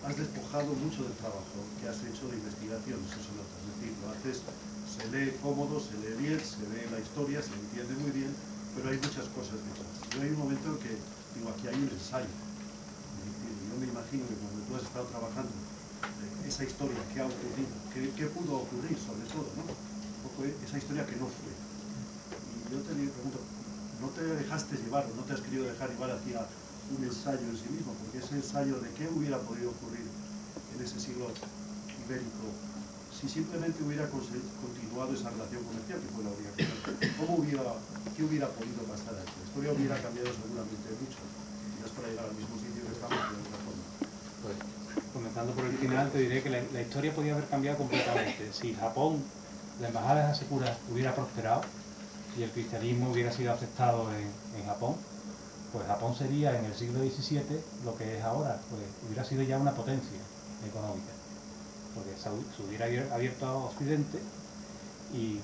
Speaker 6: has despojado mucho del trabajo que has hecho de investigación, eso se nota. Es decir, lo haces, se lee cómodo, se lee bien, se lee la historia, se entiende muy bien, pero hay muchas cosas detrás. Yo hay un momento en que digo, aquí hay un ensayo. Es decir, yo me imagino que cuando tú has estado trabajando esa historia, ¿qué ha ocurrido? ¿Qué pudo ocurrir, sobre todo, ¿no? Un poco esa historia que no fue. Y yo te pregunto, ¿no te dejaste llevar o no te has querido dejar llevar hacia un ensayo en sí mismo? Porque ese ensayo de qué hubiera podido ocurrir en ese siglo ibérico si simplemente hubiera continuado esa relación comercial, que fue la única cosa. ¿Qué hubiera podido pasar aquí? La historia hubiera cambiado seguramente mucho, quizás para llegar al mismo sitio que estamos de otra forma.
Speaker 3: Pues, comenzando por el final, te diré que la historia podía haber cambiado completamente. Si Japón, la embajada de Hasekura hubiera prosperado y el cristianismo hubiera sido aceptado en Japón, pues Japón sería en el siglo XVII lo que es ahora, pues hubiera sido ya una potencia económica, porque se hubiera abierto a Occidente y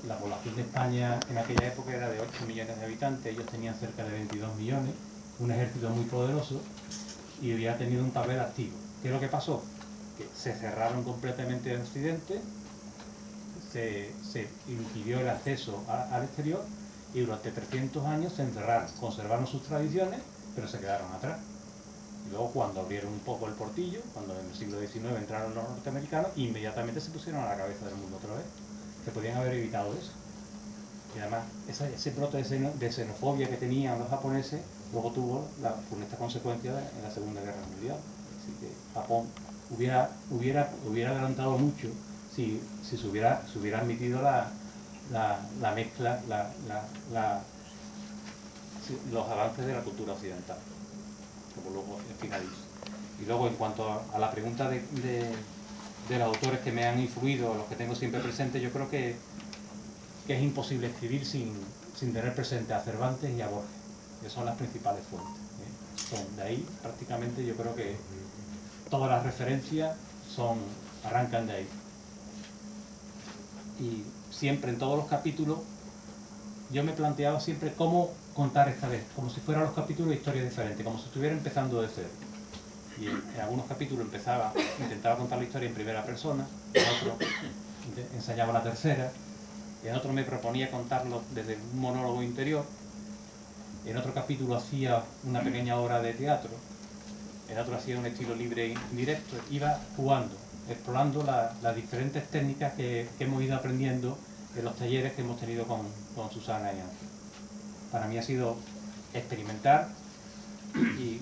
Speaker 3: la población de España en aquella época era de 8 millones de habitantes, ellos tenían cerca de 22 millones, un ejército muy poderoso y hubiera tenido un papel activo. ¿Qué es lo que pasó? Que se cerraron completamente en Occidente, se impidió el acceso al exterior y durante 300 años se encerraron, conservaron sus tradiciones, pero se quedaron atrás. Y luego cuando abrieron un poco el portillo, cuando en el siglo XIX entraron los norteamericanos, inmediatamente se pusieron a la cabeza del mundo otra vez. Se podían haber evitado eso. Y además, ese brote de xenofobia que tenían los japoneses, luego tuvo la funesta consecuencia en la Segunda Guerra Mundial. Así que Japón hubiera adelantado mucho si se hubiera admitido la mezcla, los avances de la cultura occidental, como luego finalizo. Y luego, en cuanto a la pregunta de los autores que me han influido, los que tengo siempre presentes, yo creo que es imposible escribir sin tener presente a Cervantes y a Borges, que son las principales fuentes. De ahí, prácticamente, yo creo que todas las referencias arrancan de ahí. Y siempre, en todos los capítulos, yo me he planteado siempre cómo contar esta vez, como si fueran los capítulos de historias diferentes, como si estuviera empezando de cero. Y en algunos capítulos intentaba contar la historia en primera persona, en otros ensayaba la tercera, en otro me proponía contarlo desde un monólogo interior, en otro capítulo hacía una pequeña obra de teatro, en otro hacía un estilo libre e indirecto, iba jugando, explorando las diferentes técnicas que hemos ido aprendiendo en los talleres que hemos tenido con Susana y Ángel. Para mí ha sido experimentar y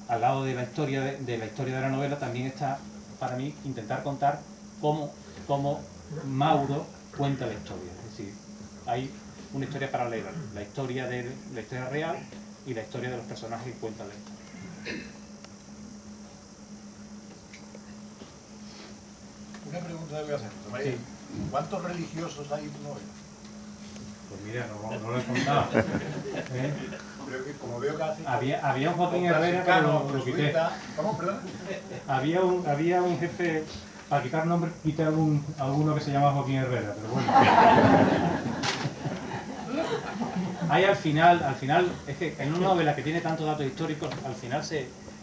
Speaker 3: al lado de la historia de la novela también está para mí intentar contar cómo Mauro cuenta la historia. Es decir, hay una historia paralela, la historia real y la historia de los personajes que cuentan la historia.
Speaker 7: Una pregunta que voy a hacer, María.
Speaker 3: Sí.
Speaker 7: ¿Cuántos religiosos hay en tu novela?
Speaker 3: Pues mira, no lo he contado.
Speaker 7: Creo que como veo que hace...
Speaker 3: Había un Joaquín Herrera, pero lo quité.
Speaker 7: ¿Cómo, perdón?
Speaker 3: Había un jefe, para quitar nombre, quité alguno que se llama Joaquín Herrera, pero bueno. Ahí al final, es que en una novela que tiene tantos datos históricos, al final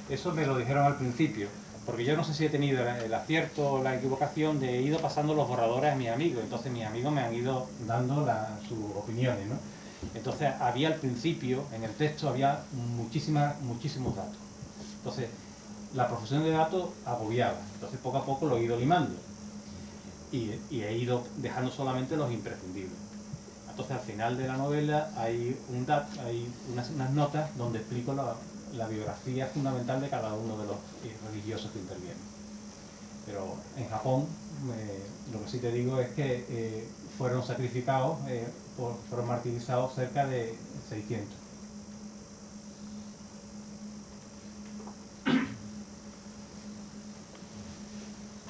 Speaker 3: eso me lo dijeron al principio, porque yo no sé si he tenido el acierto o la equivocación de ido pasando los borradores a mis amigos, entonces mis amigos me han ido dando sus opiniones, ¿no? Entonces había al principio, en el texto había muchísimos datos. Entonces la profesión de datos agobiaba, entonces poco a poco lo he ido limando y he ido dejando solamente los imprescindibles. Entonces al final de la novela hay unas notas donde explico la biografía fundamental de cada uno de los religiosos que intervienen. Pero en Japón, lo que sí te digo es que fueron sacrificados, fueron martirizados cerca de 600.
Speaker 8: A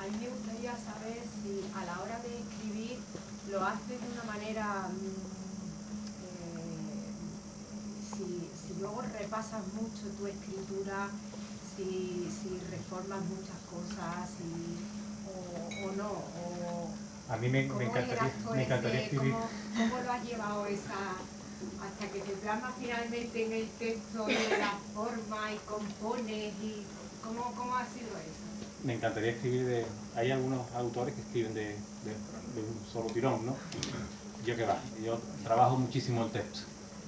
Speaker 8: mí me gustaría saber si a la hora de escribir lo haces de una manera, si luego repasas mucho tu escritura, si reformas muchas cosas o no, o
Speaker 3: a mí me
Speaker 8: cómo
Speaker 3: encantaría
Speaker 8: eras tú
Speaker 3: escribir.
Speaker 8: ¿Cómo lo has llevado hasta que se plasma finalmente en el texto y de la forma y compones y ¿cómo ha sido eso?
Speaker 3: Me encantaría escribir de... Hay algunos autores que escriben de un solo tirón, ¿no? Yo qué va, yo trabajo muchísimo el texto.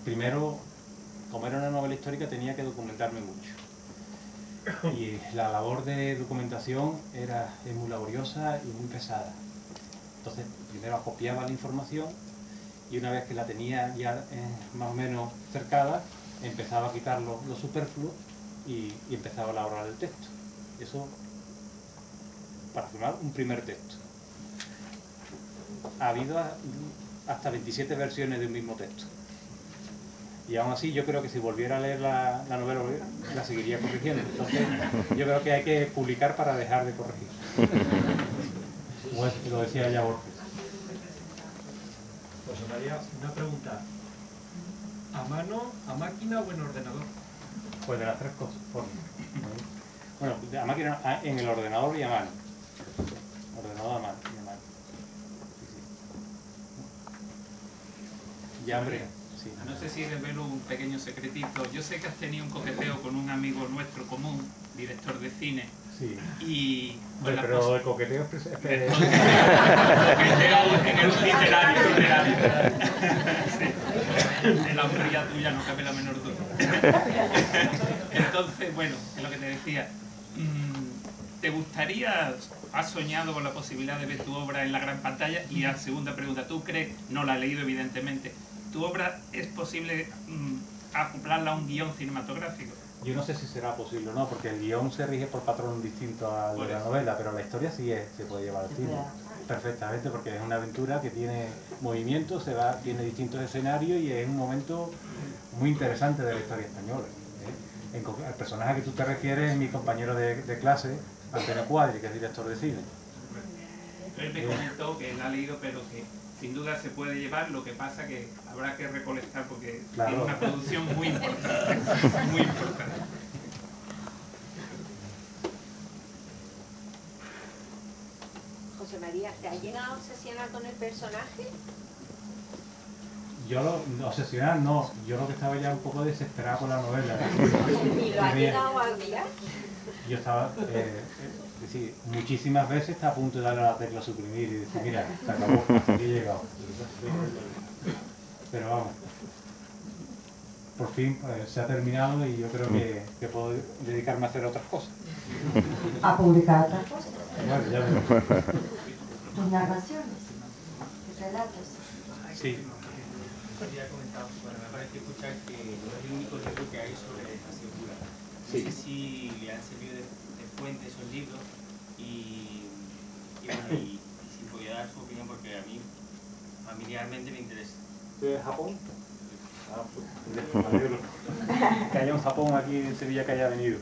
Speaker 3: Primero, como era una novela histórica, tenía que documentarme mucho. Y la labor de documentación es muy laboriosa y muy pesada. Entonces, primero acopiaba la información y una vez que la tenía ya más o menos cercada, empezaba a quitar lo superfluo y empezaba a elaborar el texto. Eso para firmar un primer texto. Ha habido hasta 27 versiones de un mismo texto. Y aún así yo creo que si volviera a leer la novela la seguiría corrigiendo. Entonces yo creo que hay que publicar para dejar de corregir. Como lo decía ya Borges.
Speaker 9: José María, una pregunta. ¿A mano, a máquina o en ordenador?
Speaker 3: Pues de las tres cosas formas. Bueno, a máquina, en el ordenador y a mano. Ordenador a mano y a mano. Sí. Ya, hombre. Sí.
Speaker 10: No sé si revelo un pequeño secretito. Yo sé que has tenido un coqueteo con un amigo nuestro común, director de cine.
Speaker 3: Sí.
Speaker 10: Y
Speaker 3: pero el coqueteo es
Speaker 10: el coqueteo en el literario. Sí. En la hombría tuya no cabe la menor duda. Entonces, bueno, es lo que te decía. ¿Te gustaría, has soñado con la posibilidad de ver tu obra en la gran pantalla? Y a segunda pregunta, ¿tú crees, no la he leído evidentemente, tu obra es posible acoplarla a un guión cinematográfico?
Speaker 3: Yo no sé si será posible o no, porque el guión se rige por patrón distinto al de la novela, pero la historia sí se puede llevar al cine perfectamente, porque es una aventura que tiene movimiento, tiene distintos escenarios y es un momento muy interesante de la historia española. El personaje que tú te refieres es mi compañero de clase, Antonio Cuadri, que es director de cine.
Speaker 10: Él me comentó que la ha leído, pero que sin duda se puede llevar, lo que pasa que habrá que recolectar porque
Speaker 3: claro,
Speaker 10: tiene una producción muy importante, muy importante.
Speaker 8: José María, ¿te ha llegado a obsesionar con el personaje?
Speaker 3: Yo obsesionar no, yo lo que estaba ya un poco desesperado con la novela.
Speaker 8: ¿Y lo ha llegado a odiar?
Speaker 3: Yo estaba, es decir, muchísimas veces está a punto de darle a la tecla suprimir y decir, mira, se acabó, hasta aquí he llegado. Pero vamos, por fin se ha terminado y yo creo que puedo dedicarme a hacer otras cosas.
Speaker 1: ¿A publicar otras cosas?
Speaker 3: Bueno, ya veremos.
Speaker 1: Tus narraciones, tus relatos.
Speaker 3: Sí.
Speaker 11: Había comentado, bueno, me parece escuchar que no es el único libro que hay sobre Hasekura. No
Speaker 3: Sí.
Speaker 11: sé si le han servido de fuente esos libros y si podía dar su opinión, porque a mí familiarmente me interesa.
Speaker 3: ¿De Japón? Ah, pues, me alegro. Que haya un Japón aquí en Sevilla que haya venido.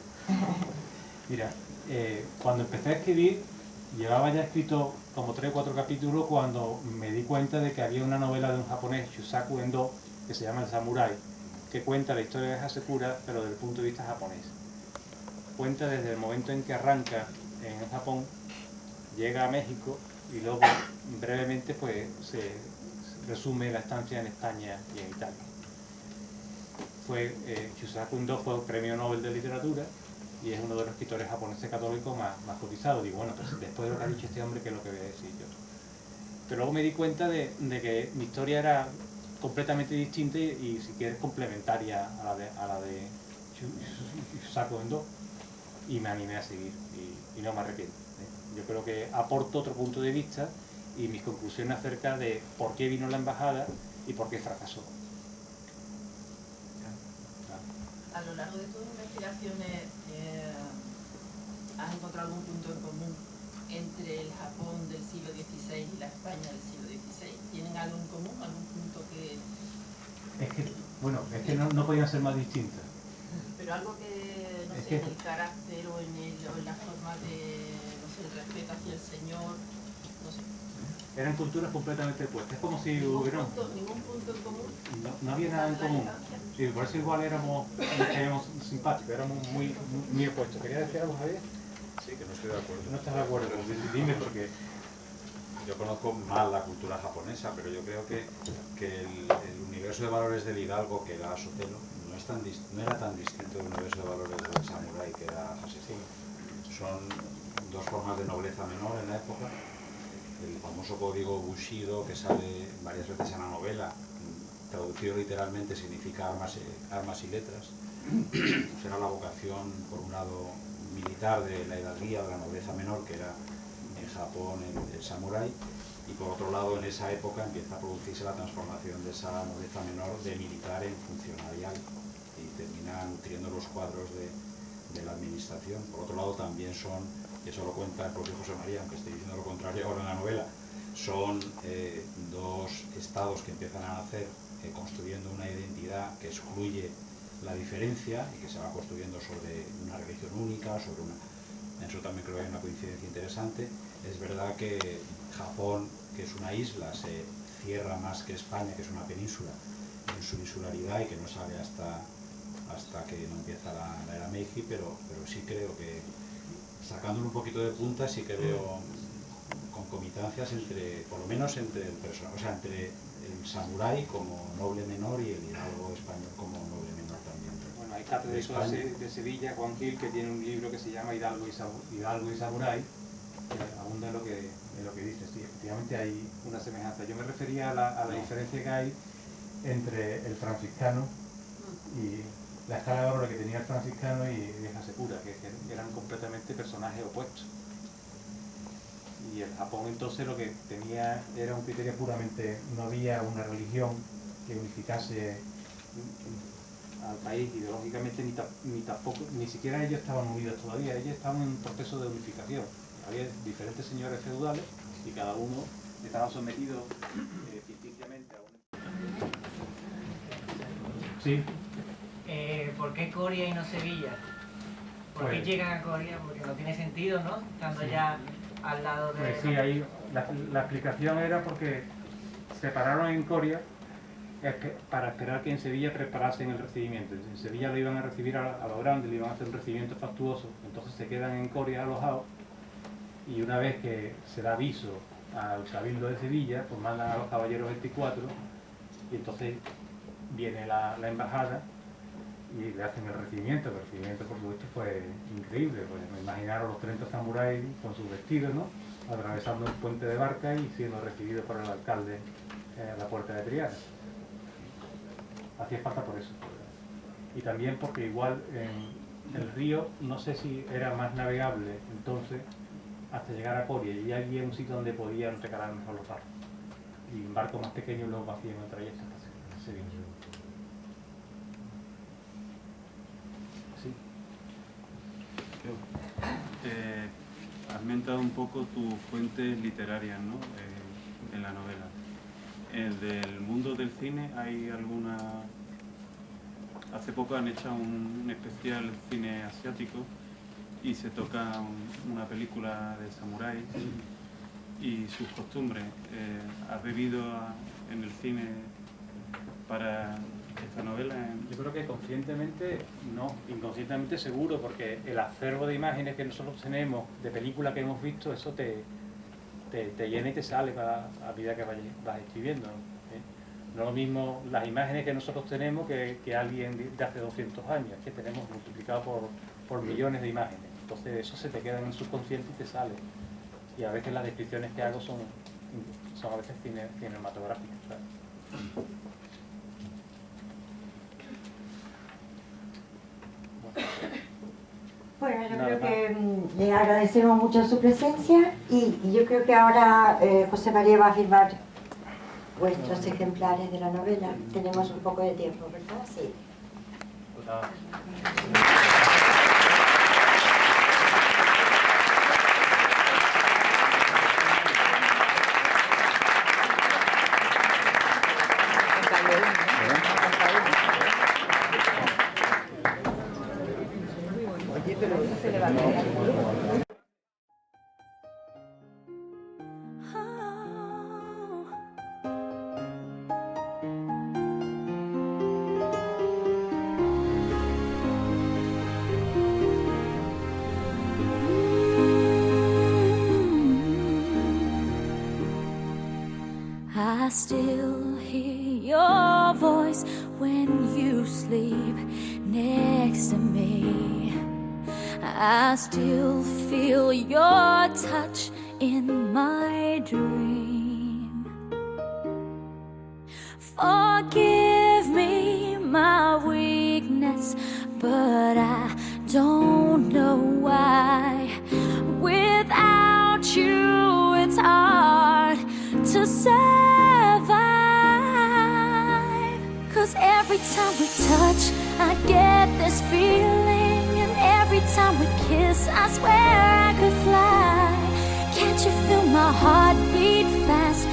Speaker 3: Mira, cuando empecé a escribir, llevaba ya escrito como 3 o 4 capítulos cuando me di cuenta de que había una novela de un japonés, Shusaku Endo, que se llama El Samurai, que cuenta la historia de Hasekura, pero desde el punto de vista japonés. Cuenta desde el momento en que arranca en Japón, llega a México y luego brevemente pues se resume la estancia en España y en Italia. Shusaku Endo fue premio Nobel de Literatura y es uno de los escritores japoneses católicos más cotizados. Digo, bueno, pues después de lo que ha dicho este hombre, ¿qué es lo que voy a decir yo? Pero luego me di cuenta de que mi historia era completamente distinta y si quieres complementaria a la de Shusaku Endo, y me animé a seguir y no me arrepiento. Yo creo que aporto otro punto de vista y mis conclusiones acerca de por qué vino la embajada y por qué fracasó.
Speaker 12: A lo largo de tus investigaciones, ¿has encontrado algún punto en común entre el Japón del siglo XVI y la España del siglo XVI? ¿Tienen algo en común? ¿Algún punto que...?
Speaker 3: Es que no podían ser más distintas.
Speaker 12: Pero algo que, no sé, en el carácter o en la forma de, no sé, el respeto hacia el Señor, no sé.
Speaker 3: Eran culturas completamente opuestas. Es como si hubiera...
Speaker 12: ¿Ningún punto en común?
Speaker 3: No había nada en común. Sí, por eso igual éramos simpáticos, éramos muy opuestos. ¿Quería decir algo, Javier?
Speaker 7: Sí, que no estoy de acuerdo.
Speaker 3: No estás de acuerdo, dime por qué.
Speaker 2: yo conozco mal la cultura japonesa, pero yo creo que el universo de valores del hidalgo, que era Sotelo, no era tan distinto del universo de valores del samurái, que era Haseki. Son dos formas de nobleza menor en la época. El famoso código Bushido, que sale varias veces en la novela, traducido literalmente significa armas y letras. Pues era la vocación, por un lado, militar de la hidalguía, de la nobleza menor, que era en Japón el samurái, y por otro lado, en esa época empieza a producirse la transformación de esa nobleza menor de militar en funcionarial, y termina nutriendo los cuadros de la administración. Por otro lado, también son, y eso lo cuenta el propio José María, aunque estoy diciendo lo contrario ahora en la novela, son dos estados que empiezan a nacer construyendo una identidad que excluye la diferencia y que se va construyendo sobre una religión única, sobre una... En eso también creo que hay una coincidencia interesante. Es verdad que Japón, que es una isla, se cierra más que España, que es una península, en su insularidad y que no sale hasta que no empieza la era Meiji, pero sí creo que, sacándole un poquito de punta, sí que veo concomitancias entre, por lo menos entre el personaje, o sea, entre el samurái como noble menor y el hidalgo español como noble menor también.
Speaker 3: Bueno, hay catedráticos de Sevilla, Juan Gil, que tiene un libro que se llama Hidalgo y Samurái, que abunda en lo que dices. Sí, efectivamente hay una semejanza. Yo me refería a la diferencia que hay entre el franciscano y la escala de valores que tenía el franciscano y Vieja Secura, que eran completamente personajes opuestos. Y el Japón entonces lo que tenía era un criterio puramente, no había una religión que unificase al país ideológicamente, ni siquiera ellos estaban unidos todavía, ellos estaban en un proceso de unificación. Había diferentes señores feudales y cada uno estaba sometido ficticiamente a un... Sí.
Speaker 13: ¿Por qué Coria y no Sevilla? ¿Por qué llegan a Coria? Porque no tiene sentido, ¿no? Estando ya al lado de...
Speaker 3: Pues sí, ahí la explicación era porque se pararon en Coria para esperar que en Sevilla preparasen el recibimiento. En Sevilla lo iban a recibir a lo grande, le iban a hacer un recibimiento fastuoso, entonces se quedan en Coria alojados y una vez que se da aviso al Cabildo de Sevilla, pues mandan a los caballeros 24 y entonces viene la embajada y le hacen el recibimiento. El recibimiento, por supuesto, fue increíble, pues me imaginaron los 30 samuráis con sus vestidos, ¿no?, atravesando el puente de Barca y siendo recibidos por el alcalde a la puerta de Triana. Hacía falta por eso. Y también porque igual en el río, no sé si era más navegable entonces hasta llegar a Coria, y había un sitio donde podían recalar mejor los barcos. Y un barco más pequeño luego hacían el trayecto hasta Sevilla.
Speaker 14: Has mentado un poco tus fuentes literarias, ¿no?, en la novela. Del mundo del cine hay alguna... Hace poco han hecho un especial cine asiático y se toca una película de samuráis y sus costumbres. ¿Has bebido en el cine para esta novela?
Speaker 3: Yo creo que conscientemente no, inconscientemente seguro, porque el acervo de imágenes que nosotros tenemos, de películas que hemos visto, eso te llena y te sale a medida que vas escribiendo. No es lo mismo las imágenes que nosotros tenemos que alguien de hace 200 años, que tenemos multiplicado por millones de imágenes. Entonces eso se te queda en el subconsciente y te sale. Y a veces las descripciones que hago son a veces cinematográficas, ¿sabes?
Speaker 1: Bueno, yo
Speaker 3: Nada
Speaker 1: creo que le agradecemos mucho su presencia y yo creo que ahora José María va a firmar vuestros ejemplares de la novela. Tenemos un poco de tiempo, ¿verdad? Sí.
Speaker 15: Oye, pero eso se levantó.
Speaker 16: I still hear your voice when you sleep next to me. I still feel your touch in my dream. Forgive me my weakness, but I don't know why. Without you, it's hard to survive. 'Cause every time we touch, I get this feeling, and every time we kiss, I swear I could fly. Can't you feel my heart beat fast?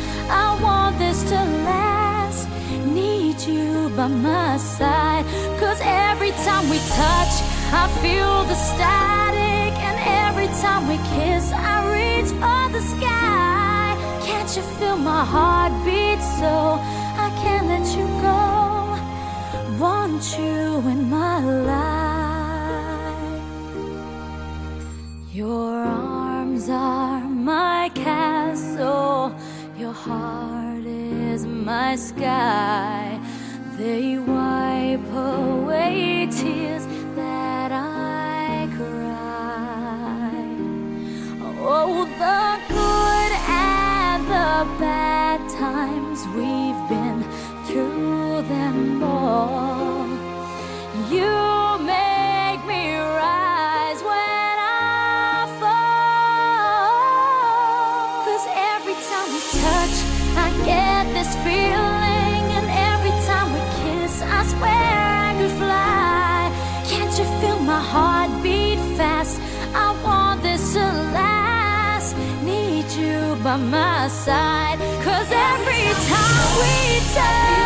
Speaker 16: I want this to last. Need you by my side. 'Cause every time we touch, I feel the static, and every time we kiss, I reach for the sky. Can't you feel my heart beat so I can't let you go? Want you in my life. Your arms are my castle, your heart is my sky. They wipe away tears that I cried. Oh, the good and the bad times, we've been through them all. You make me rise when I fall. 'Cause every time we touch, I get this feeling, and every time we kiss, I swear I could fly. Can't you feel my heart beat fast? I want this to last. Need you by my side. 'Cause every time we touch,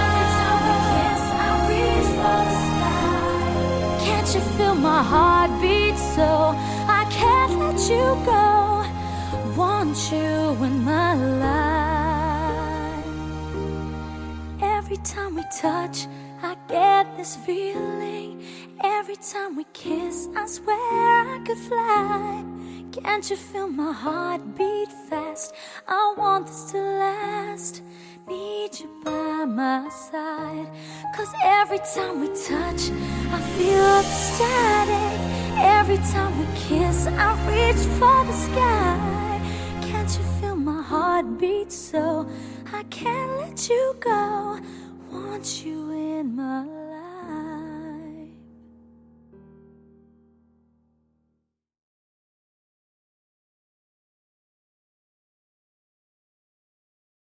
Speaker 16: every time we kiss, I reach for the sky. Can't you feel my heart beat so I can't let you go? Want you in my life. Every time we touch, I get this feeling. Every time we kiss, I swear I could fly. Can't you feel my heart beat fast? I want this to last. Need you by my side. 'Cause every time we touch, I feel the static. Every time we kiss, I reach for the sky. Can't you feel my heart beat so I can't let you go? Want you in my life.